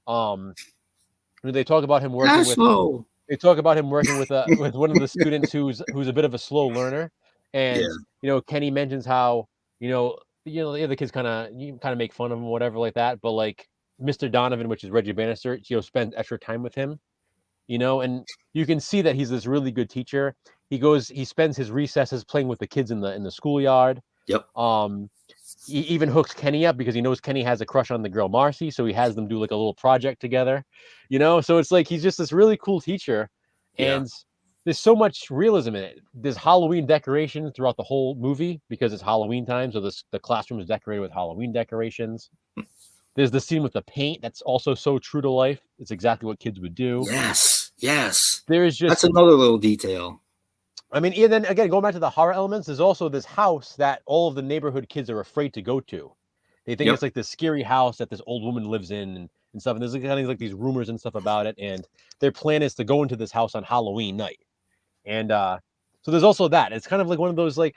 They talk about him working with Asshole. they talk about him working with one of the students who's a bit of a slow learner, Yeah. and Kenny mentions how the other kids kind of make fun of him, whatever like that, but like Mr. Donovan, which is Reggie Bannister, spends extra time with him, and you can see that he's this really good teacher. He spends his recesses playing with the kids in the schoolyard. Yep. He even hooks Kenny up because he knows Kenny has a crush on the girl Marcy, so he has them do like a little project together, So it's like he's just this really cool teacher, and there's so much realism in it. There's Halloween decorations throughout the whole movie because it's Halloween time, so the classroom is decorated with Halloween decorations. There's the scene with the paint that's also so true to life. It's exactly what kids would do. Yes. There's just that's another little detail. I mean, and then again, going back to the horror elements, there's also this house that all of the neighborhood kids are afraid to go to. They think it's like this scary house that this old woman lives in and stuff. And there's kind of like these rumors and stuff about it. And their plan is to go into this house on Halloween night. And so there's also that. It's kind of like one of those like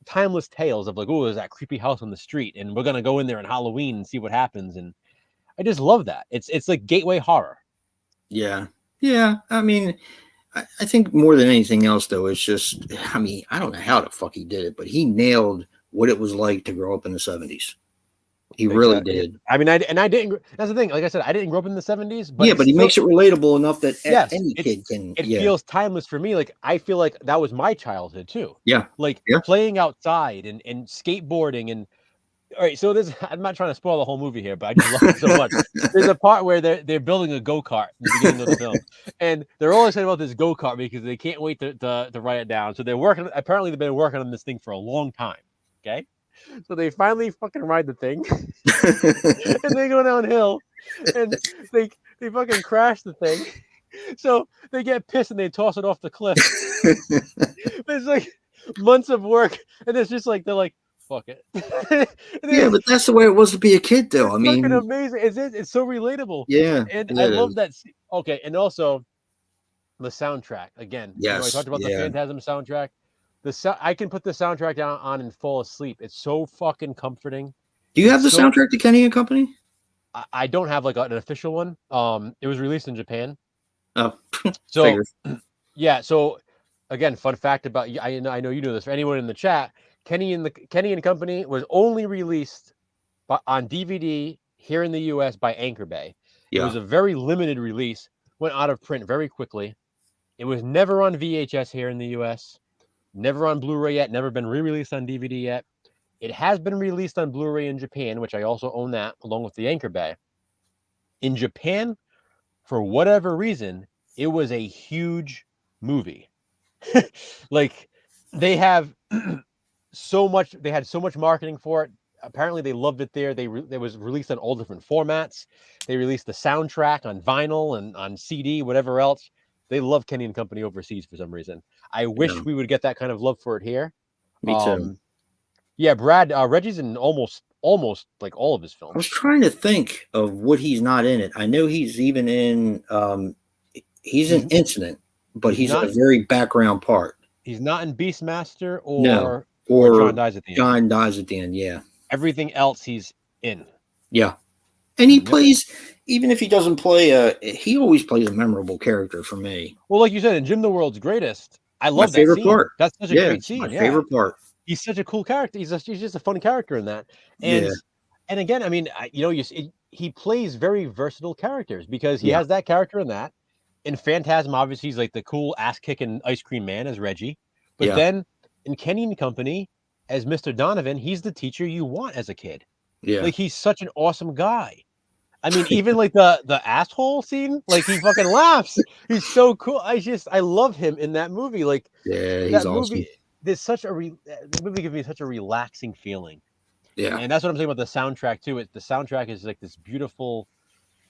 timeless tales of like, oh, there's that creepy house on the street, and we're gonna go in there on Halloween and see what happens. And I just love that. It's like gateway horror. Yeah. I mean, I think more than anything else, though, it's just, I mean, I don't know how the fuck he did it, but he nailed what it was like to grow up in the 70s. He really did. I mean, I didn't. That's the thing. Like I said, I didn't grow up in the 70s, but but he makes it relatable enough that any kid can. It feels timeless for me. Like I feel like that was my childhood too. Yeah. Like playing outside and skateboarding and. All right, so I'm not trying to spoil the whole movie here, but I just love it so much. There's a part where they're building a go-kart in the beginning of the film, and they're all excited about this go-kart because they can't wait to write it down. So apparently they've been working on this thing for a long time. Okay, so they finally fucking ride the thing, and they go downhill, and they fucking crash the thing. So they get pissed and they toss it off the cliff. It's like months of work, and it's just like they're like, fuck it. Yeah, but that's the way it was to be a kid, though. I mean, amazing. It's so relatable. Yeah, and I love that. Okay, and also the soundtrack again. Yes, I talked about the Phantasm soundtrack. I can put the soundtrack on and fall asleep. It's so fucking comforting. Do you have the soundtrack to Kenny and Company? I don't have like an official one. It was released in Japan. Oh, so yeah. So again, fun fact about I know you know this. For anyone in the chat. Kenny and Company was only released on DVD here in the U.S. by Anchor Bay. It was a very limited release, went out of print very quickly. It was never on VHS here in the U.S., never on Blu-ray yet, never been re-released on DVD yet. It has been released on Blu-ray in Japan, which I also own that, along with the Anchor Bay. In Japan, for whatever reason, it was a huge movie. Like, they have... they had so much marketing for it. Apparently they loved it there. It was released on all different formats. They released the soundtrack on vinyl and on CD, whatever else. They love Kenny and Company overseas for some reason. I wish we would get that kind of love for it here. Me too. Yeah, Reggie's in almost like all of his films. I was trying to think of what he's not in it. I know he's even in he's an Incident, but he's a very background part. He's not in Beastmaster or John Dies at the End. John Dies at the End, yeah. Everything else he's in. Yeah. And he plays, even if he doesn't play, he always plays a memorable character for me. Well, like you said, in Jim the World's Greatest, I love that favorite scene. part. That's such a great scene. My favorite part. He's such a cool character. He's just a fun character in that. And again, I mean, he plays very versatile characters because he has that character in that. In Phantasm, obviously, he's like the cool ass-kicking ice cream man as Reggie. But then in Kenny and Company, as Mr. Donovan, he's the teacher you want as a kid. Yeah. Like, he's such an awesome guy. I mean, even like the asshole scene, like he fucking laughs. He's so cool. I love him in that movie. Like, he's awesome. There's the movie gives me such a relaxing feeling. Yeah. And that's what I'm saying about the soundtrack too. The soundtrack is like this beautiful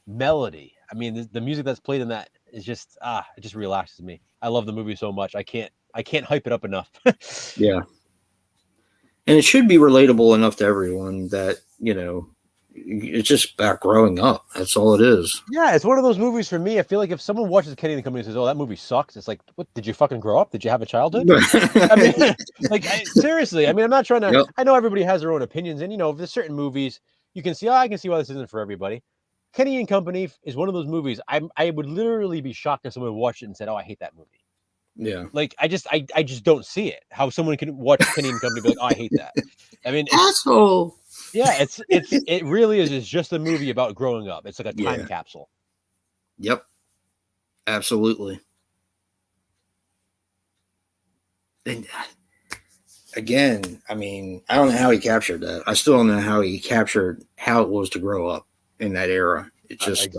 melody. I mean, the music that's played in that is just it just relaxes me. I love the movie so much. I can't hype it up enough. Yeah. And it should be relatable enough to everyone that, it's just about growing up. That's all it is. Yeah, it's one of those movies for me. I feel like if someone watches Kenny and the Company and says, "Oh, that movie sucks," it's like, "What? Did you fucking grow up? Did you have a childhood?" I mean, seriously. I mean, I'm not trying to. Yep. I know everybody has their own opinions, and if there's certain movies you can see, I can see why this isn't for everybody. Kenny and Company is one of those movies. I would literally be shocked if someone watched it and said, "Oh, I hate that movie." Yeah. Like I just don't see it. How someone can watch Kenny and Company and be like, "Oh, I hate that." I mean, Asshole. yeah, it really is. It's just a movie about growing up. It's like a time capsule. Yep. Absolutely. And again, I mean, I don't know how he captured that. I still don't know how he captured how it was to grow up in that era. It's just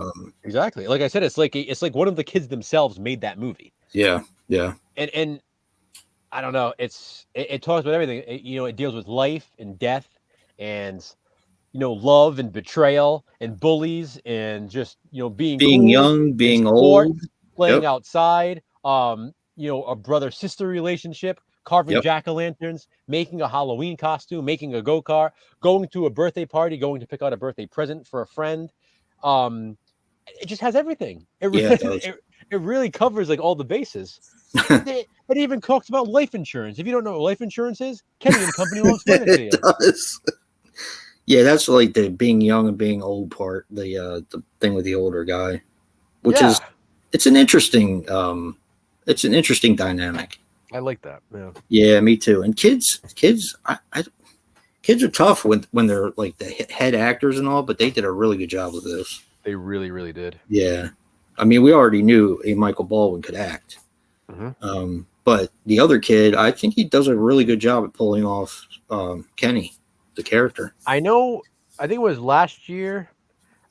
exactly. Like I said, it's like one of the kids themselves made that movie. Yeah. And I don't know. It talks about everything. It deals with life and death, and love and betrayal and bullies and just being cool, young, being sport, old, playing outside. A brother-sister relationship, carving jack-o'-lanterns, making a Halloween costume, making a go-kart, going to a birthday party, going to pick out a birthday present for a friend. It just has everything. It really covers like all the bases. It even talks about life insurance. If you don't know what life insurance is, Kenny and Company will explain it to you. It does. Yeah, that's like the being young and being old part. The thing with the older guy, which is it's an interesting dynamic. I like that. Yeah, me too. And kids are tough when they're like the head actors and all, but they did a really good job with this. They really, really did. Yeah, I mean, we already knew Michael Baldwin could act, but the other kid, I think he does a really good job at pulling off Kenny, the character. I know. I think it was last year.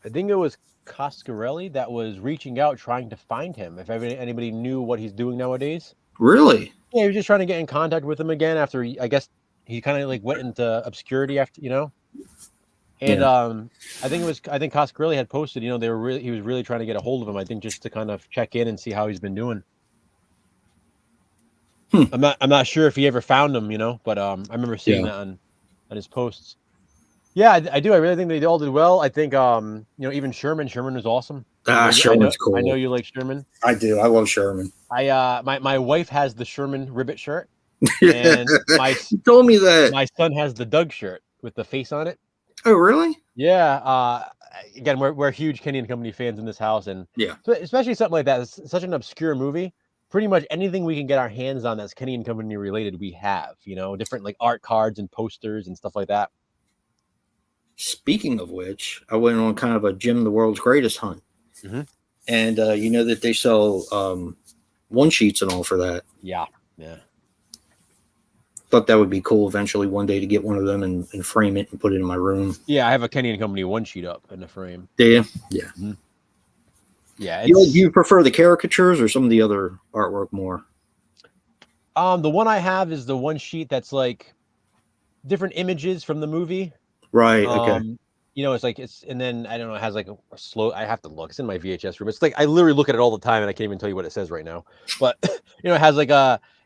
I think it was Coscarelli that was reaching out, trying to find him. If anybody knew what he's doing nowadays. Really? Yeah, he was just trying to get in contact with him again after I guess he kind of like went into obscurity after. And I think Coscarelli had posted. He was really trying to get a hold of him. I think just to kind of check in and see how he's been doing. I'm not sure if he ever found him. But I remember seeing that on his posts. Yeah, I do. I really think they all did well. I think, even Sherman was awesome. Sherman's cool. I know you like Sherman. I do. I love Sherman. My wife has the Sherman ribbit shirt, and you told me that. My son has the Doug shirt with the face on it. Oh, really? Yeah. Again, we're huge Kenny and Company fans in this house, and especially something like that. It's such an obscure movie. Pretty much anything we can get our hands on that's Kenny and Company related, we have. Different like art cards and posters and stuff like that. Speaking of which, I went on kind of a Jim the World's Greatest hunt. And you know that they sell one sheets and all for that. Yeah. Thought that would be cool eventually one day to get one of them and frame it and put it in my room. Yeah, I have a Kenny and Company one sheet up in the frame. Do you? Yeah. Yeah. Do you prefer the caricatures or some of the other artwork more? The one I have is the one sheet that's like different images from the movie. Right. Okay. And then I don't know, it has like a slow. I have to look. It's in my VHS room. It's like I literally look at it all the time, and I can't even tell you what it says right now. But it has like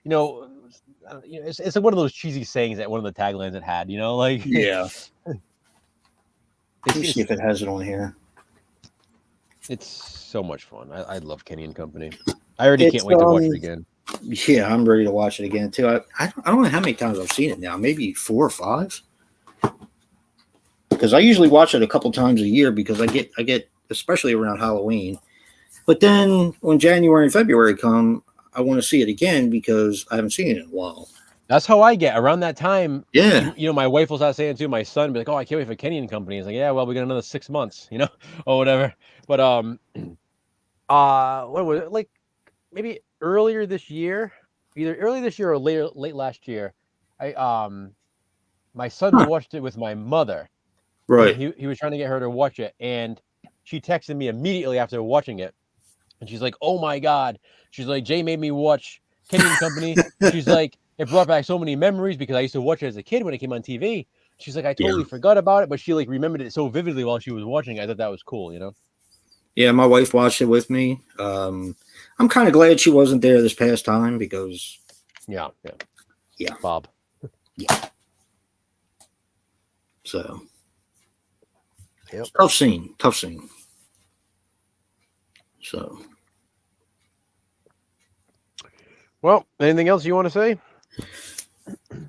it's like one of those cheesy sayings that one of the taglines it had. Like yeah. Let me see if it has it on here. It's so much fun. I love Kenny and Company. I already can't wait to watch it again. Yeah, I'm ready to watch it again too. I don't know how many times I've seen it now. Maybe 4 or 5. Because I usually watch it a couple times a year because I get especially around Halloween. But then when January and February come, I want to see it again because I haven't seen it in a while. That's how I get around that time. Yeah. My wife will start saying too, my son be like, "Oh, I can't wait for Kenny and Company." He's like, "Yeah, well, we got another 6 months, or whatever." But what was it? Like maybe earlier this year, either early this year or late last year, my son watched it with my mother. Right. He was trying to get her to watch it, and she texted me immediately after watching it, and she's like, "Oh my God!" She's like, "Jay made me watch Kenny and Company." She's like, "It brought back so many memories because I used to watch it as a kid when it came on TV." She's like, "I totally forgot about it," but she like remembered it so vividly while she was watching. I thought that was cool, Yeah, my wife watched it with me. I'm kind of glad she wasn't there this past time because. Yeah. Bob. Yeah. So. Yep. Tough scene. So, well, anything else you want to say?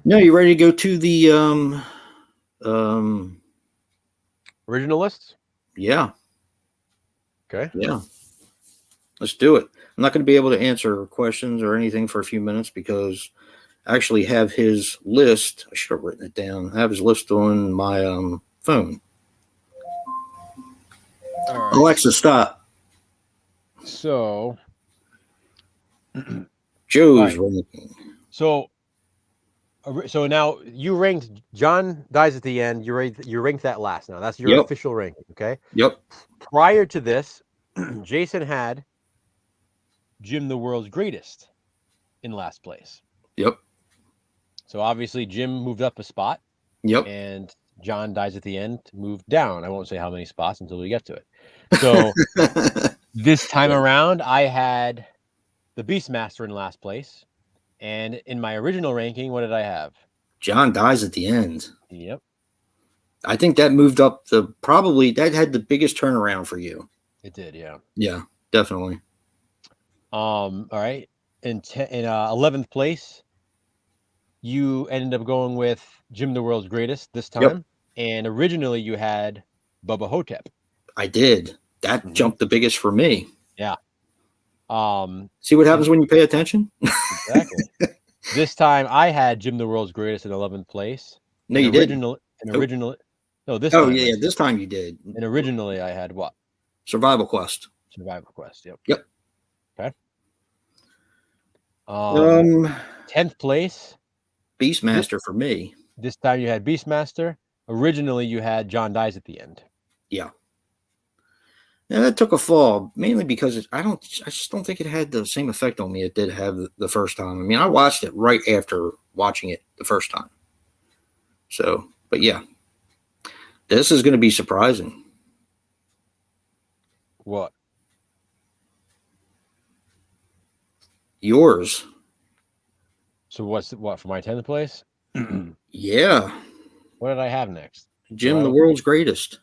no, you ready to go to the Original lists? yeah. Okay. Yeah. Let's do it. I'm not going to be able to answer questions or anything for a few minutes because I actually have his list. I should have written it down. I have his list on my phone. All right. Alexa, stop. So, Joe's right. ranking. So now you ranked John dies at the end. You ranked that last. Now that's your official ranking. Okay. Yep. Prior to this, Jason had Jim the World's Greatest in last place. Yep. So obviously Jim moved up a spot. Yep. And John dies at the end moved down. I won't say how many spots until we get to it. So this time around, I had the Beastmaster in last place. And in my original ranking, what did I have? John dies at the end. Yep. I think that moved up that had the biggest turnaround for you. It did, yeah. Yeah, definitely. All right. In 11th place, you ended up going with Jim the World's Greatest this time. Yep. And originally you had Bubba Hotel. I did. That jumped the biggest for me. Yeah. See what happens when you pay attention? Exactly. This time I had Jim the World's Greatest in 11th place. No, you didn't. No, this Oh, time. yeah, this time you did. And originally I had what? Survival Quest. Survival Quest, yep. Yep. Okay. 10th place. Beastmaster for me. This time you had Beastmaster. Originally you had John dies at the end. Yeah. Yeah, that took a fall, mainly because I just don't think it had the same effect on me it did have the first time. I mean, I watched it right after watching it the first time. So, but yeah. This is going to be surprising. What? Yours. So what for my 10th place? Yeah. What did I have next? Jim the World's Greatest.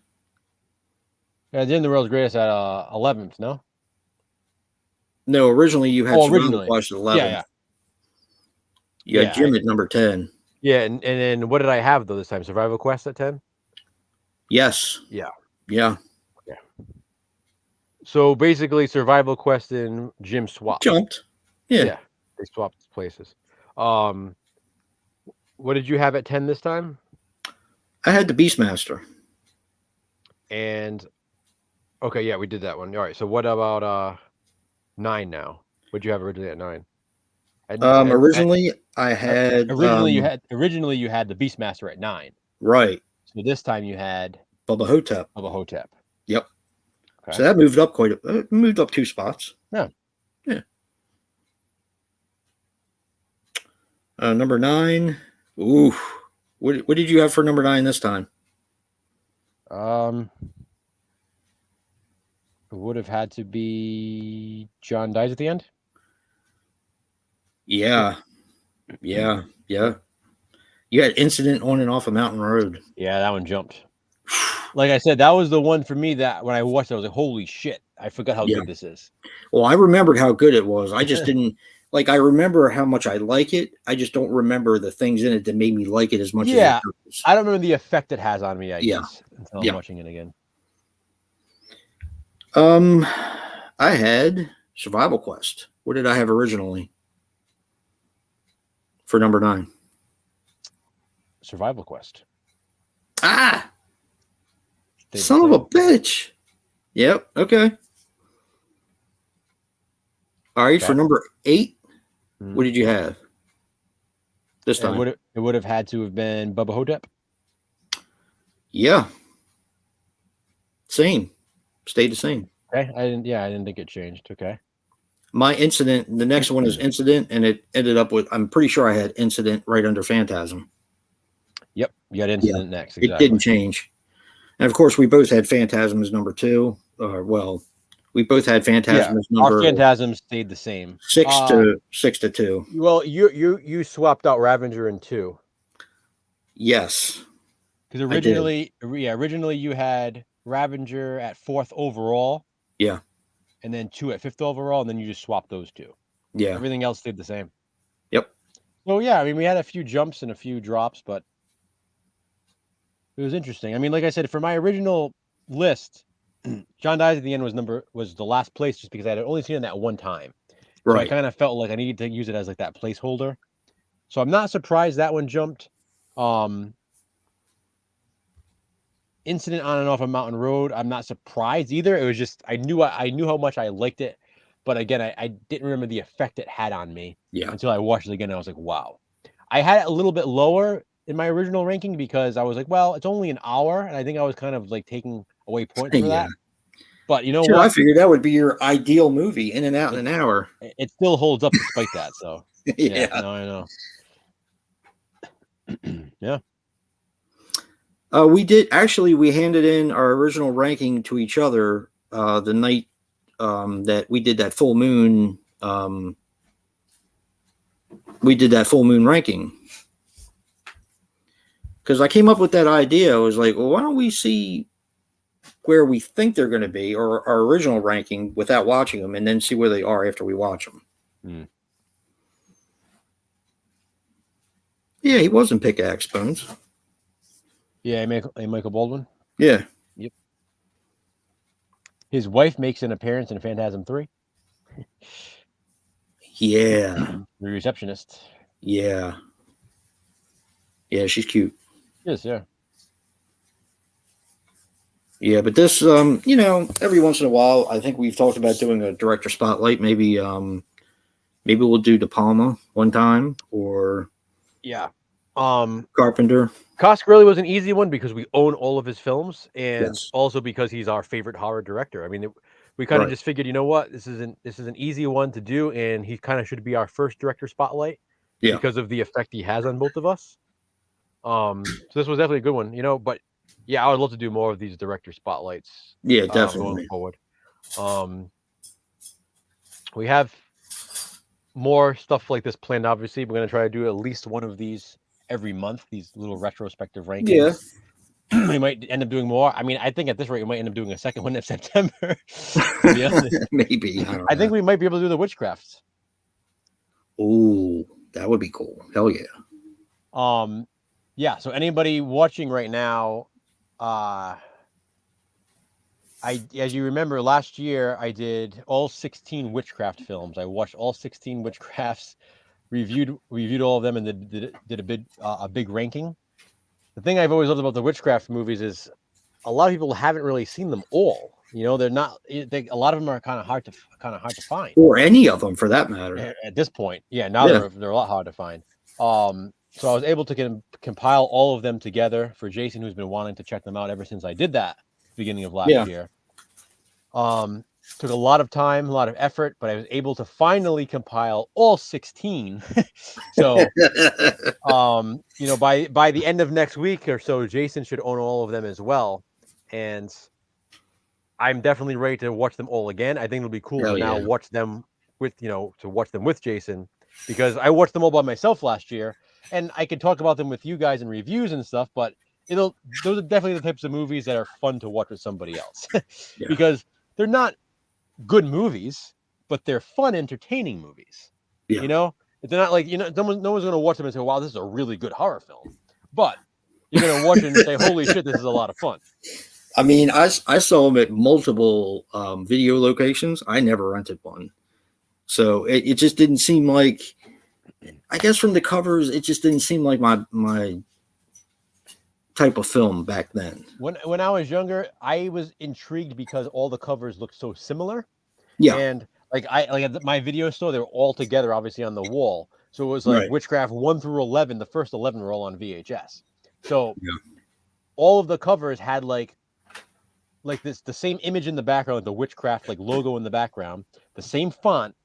Yeah, Jim the World's Greatest at 11th, no? No, originally you had Survival Quest at 11th. Yeah. You had Jim at number 10. Yeah, and then what did I have though this time? Survival Quest at 10? Yes. Yeah. Yeah. Yeah. So basically Survival Quest and Jim swapped. Jumped. Yeah. They swapped places. What did you have at 10 this time? I had the Beastmaster. And okay, yeah, we did that one. All right. So what about 9 now? What did you have originally at 9? Originally I had you had the Beastmaster at 9. Right. So this time you had Bubba Hotel. Okay. Yep. So that moved up moved up 2 spots. Yeah. Yeah. Number 9. Ooh. What did you have for number 9 this time? It would have had to be John dies at the end. Yeah. Yeah. Yeah. You had Incident on and off a mountain road. Yeah, that one jumped. Like I said, that was the one for me that when I watched it, I was like, holy shit, I forgot how good this is. Well, I remembered how good it was. I just didn't I remember how much I like it. I just don't remember the things in it that made me like it as much as it does. I don't remember the effect it has on me, I guess, until I'm watching it again. I had Survival Quest. What did I have originally for number 9? Survival Quest. Ah! Son of a bitch. Yep. Okay. All right. For number 8, what did you have this time? It would have had to have been Bubba Hotel. Yeah. Same. Stayed the same. Okay. I didn't think it changed. Okay. My Incident, the next one is Incident, and it ended up with, I'm pretty sure I had Incident right under Phantasm. Yep. You had Incident next. Exactly. It didn't change. And of course, we both had Phantasm as number 2. We both had Phantasm as number. Our Phantasm stayed the same. 6 to 2. Well, you swapped out Ravager in 2. Yes. Because originally you had Ravager at 4th overall. Yeah. And then 2 at 5th overall, and then you just swap those 2. Yeah. Everything else stayed the same. Yep. So yeah, I mean, we had a few jumps and a few drops, but it was interesting. I mean, like I said, for my original list, John Dies at the End was the last place just because I had only seen it that one time. So I Right. kind of felt like I needed to use it as like that placeholder. So I'm not surprised that one jumped. Incident on and off a mountain road, I'm not surprised either. It was just I knew how much I liked it, but again, I didn't remember the effect it had on me until I watched it again. And I was like, wow. I had it a little bit lower in my original ranking because I was like, well, it's only an hour, and I think I was kind of like taking away points for that. But you know what? I figured that would be your ideal movie, in and out in an hour. It still holds up despite that. So yeah. No, I know. Yeah. We handed in our original ranking to each other the night that we did that full moon. We did that full moon ranking because I came up with that idea. I was like, well, why don't we see where we think they're going to be, or our original ranking without watching them, and then see where they are after we watch them. Yeah, he wasn't Pickaxe Bones. Yeah, Michael Baldwin. Yeah. Yep. His wife makes an appearance in Phantasm 3. Yeah. The receptionist. Yeah. Yeah, she's cute. Yes, yeah. Yeah, but this, every once in a while, I think we've talked about doing a director spotlight. Maybe we'll do De Palma one time, or Carpenter. Coscarelli was an easy one because we own all of his films, and also because he's our favorite horror director. I mean, we kind of just figured, you know what, this is an easy one to do, and he kind of should be our first director spotlight because of the effect he has on both of us. So this was definitely a good one, but yeah, I would love to do more of these director spotlights. Yeah, definitely. Going forward. We have more stuff like this planned. Obviously, we're going to try to do at least one of these every month, these little retrospective rankings. Yeah. We might end up doing more. I mean, I think at this rate, we might end up doing a second one in September. Maybe. I think we might be able to do the Witchcraft. Oh, that would be cool. Hell yeah. Yeah, so anybody watching right now, as you remember, last year I did all 16 Witchcraft films. I watched all 16 Witchcrafts, reviewed all of them, and did a big ranking. The thing I've always loved about the Witchcraft movies is a lot of people haven't really seen them all. They're not. A lot of them are kind of hard to find, or any of them for that matter. At this point, now they're a lot hard to find. So I was able to compile all of them together for Jason, who's been wanting to check them out ever since I did that beginning of last year. Took a lot of time, a lot of effort, but I was able to finally compile all 16. So, by the end of next week or so, Jason should own all of them as well. And I'm definitely ready to watch them all again. I think it'll be cool to now watch them with Jason, because I watched them all by myself last year, and I could talk about them with you guys in reviews and stuff, but those are definitely the types of movies that are fun to watch with somebody else because they're not good movies, but they're fun, entertaining movies. They're not like, no one's going to watch them and say, wow, this is a really good horror film, but you're going to watch it and say, holy shit, this is a lot of fun. I mean, I saw them at multiple video locations. I never rented one. So it just didn't seem like, I guess from the covers, it just didn't seem like my type of film back then. When I was younger, I was intrigued because all the covers looked so similar. Yeah. And like at my video store, they were all together, obviously on the wall. So it was like Witchcraft 1 through 11. The first 11 were all on VHS. So all of the covers had like the same image in the background, like the Witchcraft logo in the background, the same font,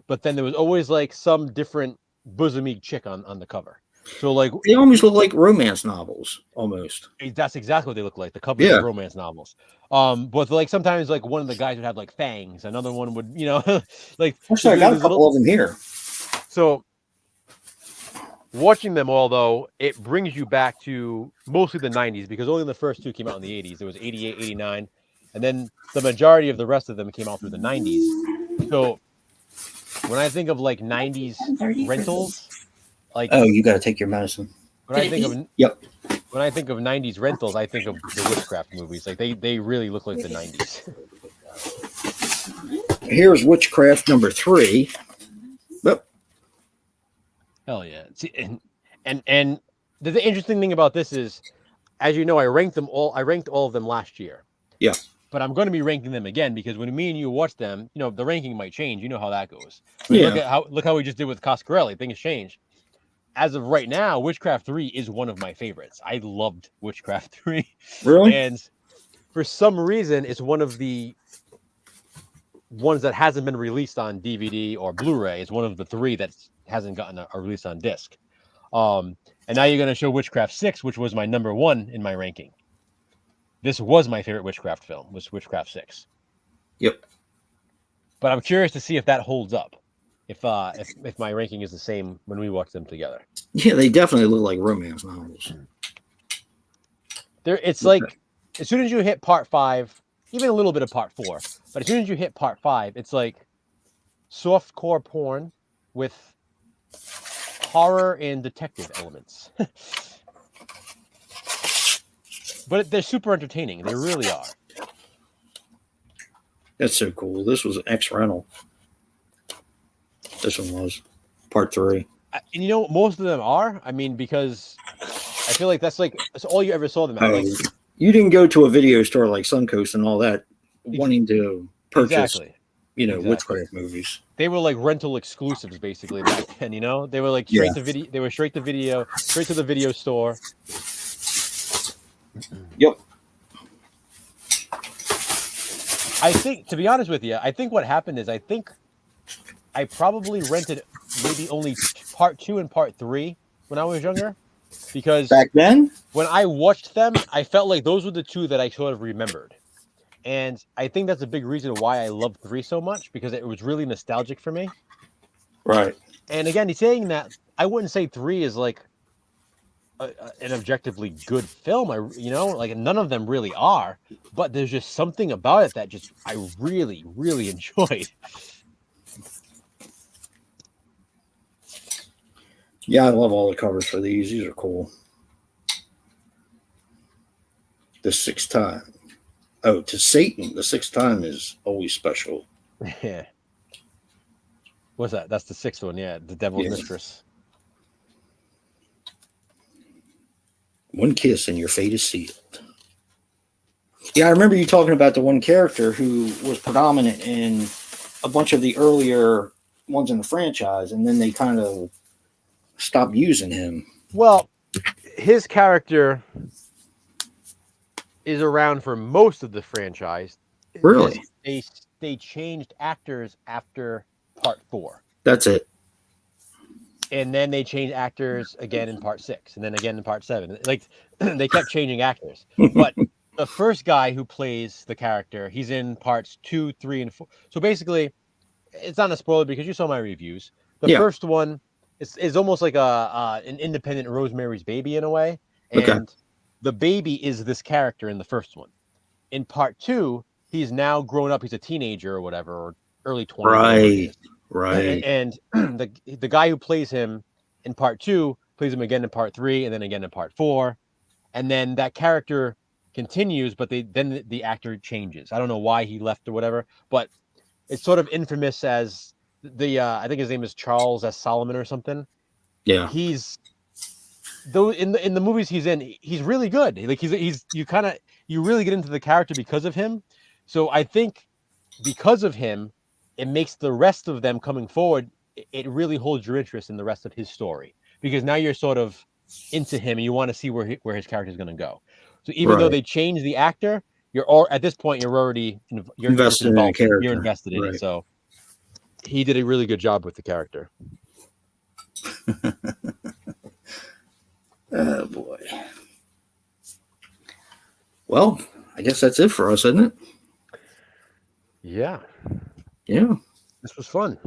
but then there was always like some different bosomy chick on the cover. So like they almost look like romance novels, almost. That's exactly what they look like. The covers of romance novels. But like sometimes like one of the guys would have like fangs, another one would, like. Actually, I got a couple of them here. So watching them all, though, it brings you back to mostly the 90s, because only the first two came out in the 80s. There was 88, 89. and then the majority of the rest of them came out through the 90s. So when I think of like 90s rentals, like Oh, you got to take your medicine. when I think of Yep. when I think of 90s rentals, I think of the Witchcraft movies. Like they really look like the 90s. Here's Witchcraft number 3. Yep. Hell yeah. See, and the interesting thing about this is, as you know, I ranked all of them last year. Yeah. But I'm going to be ranking them again because when me and you watch them, you know, the ranking might change. You know how that goes. Yeah. Look how we just did with Coscarelli. Things change. As of right now, Witchcraft 3 is one of my favorites. I loved Witchcraft 3. Really? And for some reason, it's one of the ones that hasn't been released on DVD or Blu-ray. It's one of the 3 that hasn't gotten a release on disc. And now you're going to show Witchcraft 6, which was my number 1 in my ranking. This was my favorite Witchcraft film, was Witchcraft 6. Yep. But I'm curious to see if that holds up. If my ranking is the same when we watch them together. Yeah, they definitely look like romance novels. It's like as soon as you hit part 5, even a little bit of part 4, but as soon as you hit part 5, it's like softcore porn with horror and detective elements. But they're super entertaining. They really are. That's so cool. This was an X rental. This one was part 3. And you know, most of them are. I mean, because I feel like that's all you ever saw them at. Like, you didn't go to a video store like Suncoast and all that wanting to purchase, Witchcraft movies. They were like rental exclusives basically back then, you know? They were like straight to video. They were straight to the video store. Yep. I think, to be honest with you, I think what happened is I probably rented maybe only part 2 and part 3 when I was younger, because back then, when I watched them, I felt like those were the 2 that I sort of remembered. And I think that's a big reason why I love 3 so much, because it was really nostalgic for me. Right. And again, he's saying that I wouldn't say 3 is like an objectively good film. Like none of them really are, but there's just something about it that just I really, really enjoyed. Yeah, I love all the covers for these. These are cool. The 6th time. Oh, to Satan, the 6th time is always special. Yeah. What's that? That's the 6th one, yeah. The Devil's Mistress. One kiss and your fate is sealed. Yeah, I remember you talking about the one character who was predominant in a bunch of the earlier ones in the franchise, and then they kind of stopped using him. Well, his character is around for most of the franchise. Really? They changed actors after part 4. That's it. And then they changed actors again in part 6, and then again in part 7. Like they kept changing actors. But the first guy who plays the character, he's in parts 2, 3, and 4. So basically, it's not a spoiler because you saw my reviews. The first one is almost like an independent Rosemary's Baby in a way, and the baby is this character in the first one. In part 2, he's now grown up. He's a teenager or whatever, or early 20s. Right. And the guy who plays him in part 2 plays him again in part 3 and then again in part 4. And then that character continues, but then the actor changes. I don't know why he left or whatever, but it's sort of infamous as I think his name is Charles S. Solomon or something. Yeah. He's though in the movies he's in, he's really good. Like you really get into the character because of him. So I think because of him, it makes the rest of them coming forward, it really holds your interest in the rest of his story, because now you're sort of into him and you want to see where his character is going to go. So even though they change the actor, at this point you're already invested in the character. You're invested in it. So he did a really good job with the character. Oh boy. Well, I guess that's it for us, isn't it? Yeah. Yeah. This was fun.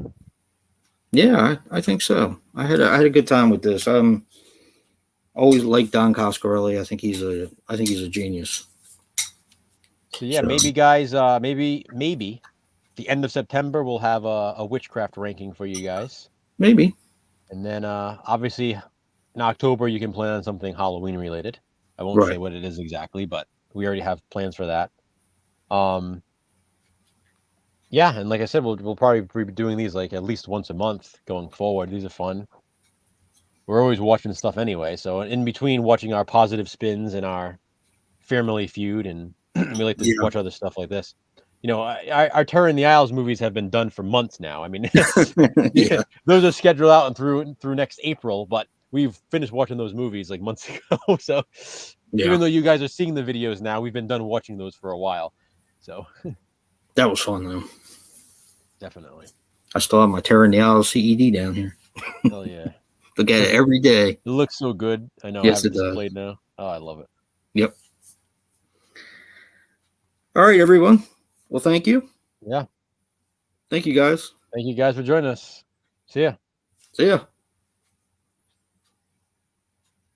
Yeah, I think so. I had a good time with this. Always liked Don Coscarelli. I think he's a genius. So yeah, So, maybe guys, maybe the end of September we'll have a witchcraft ranking for you guys, maybe. and then obviously in October you can plan on something Halloween related. I won't say Right. what it is exactly, but we already have plans for that. Yeah, and like I said, we'll probably be doing these like at least once a month going forward. These are fun. We're always watching stuff anyway, so in between watching our positive spins and our Family Feud, and we like to Yeah. watch other stuff like this. You know, our Terror in the Isles movies have been done for months now. I mean, Yeah. those are scheduled out and through next April, but we've finished watching those movies like months ago. So Yeah. even though you guys are seeing the videos now, we've been done watching those for a while. So That was fun though. definitely. I still have my Terror in the Isles CED down here. Hell yeah. Look at it every day. It looks so good. I know. I Yes, have it it does. displayed now. Oh, I love it. Yep. All right, everyone. Well, thank you. Yeah. Thank you, guys. Thank you guys for joining us. See ya. See ya.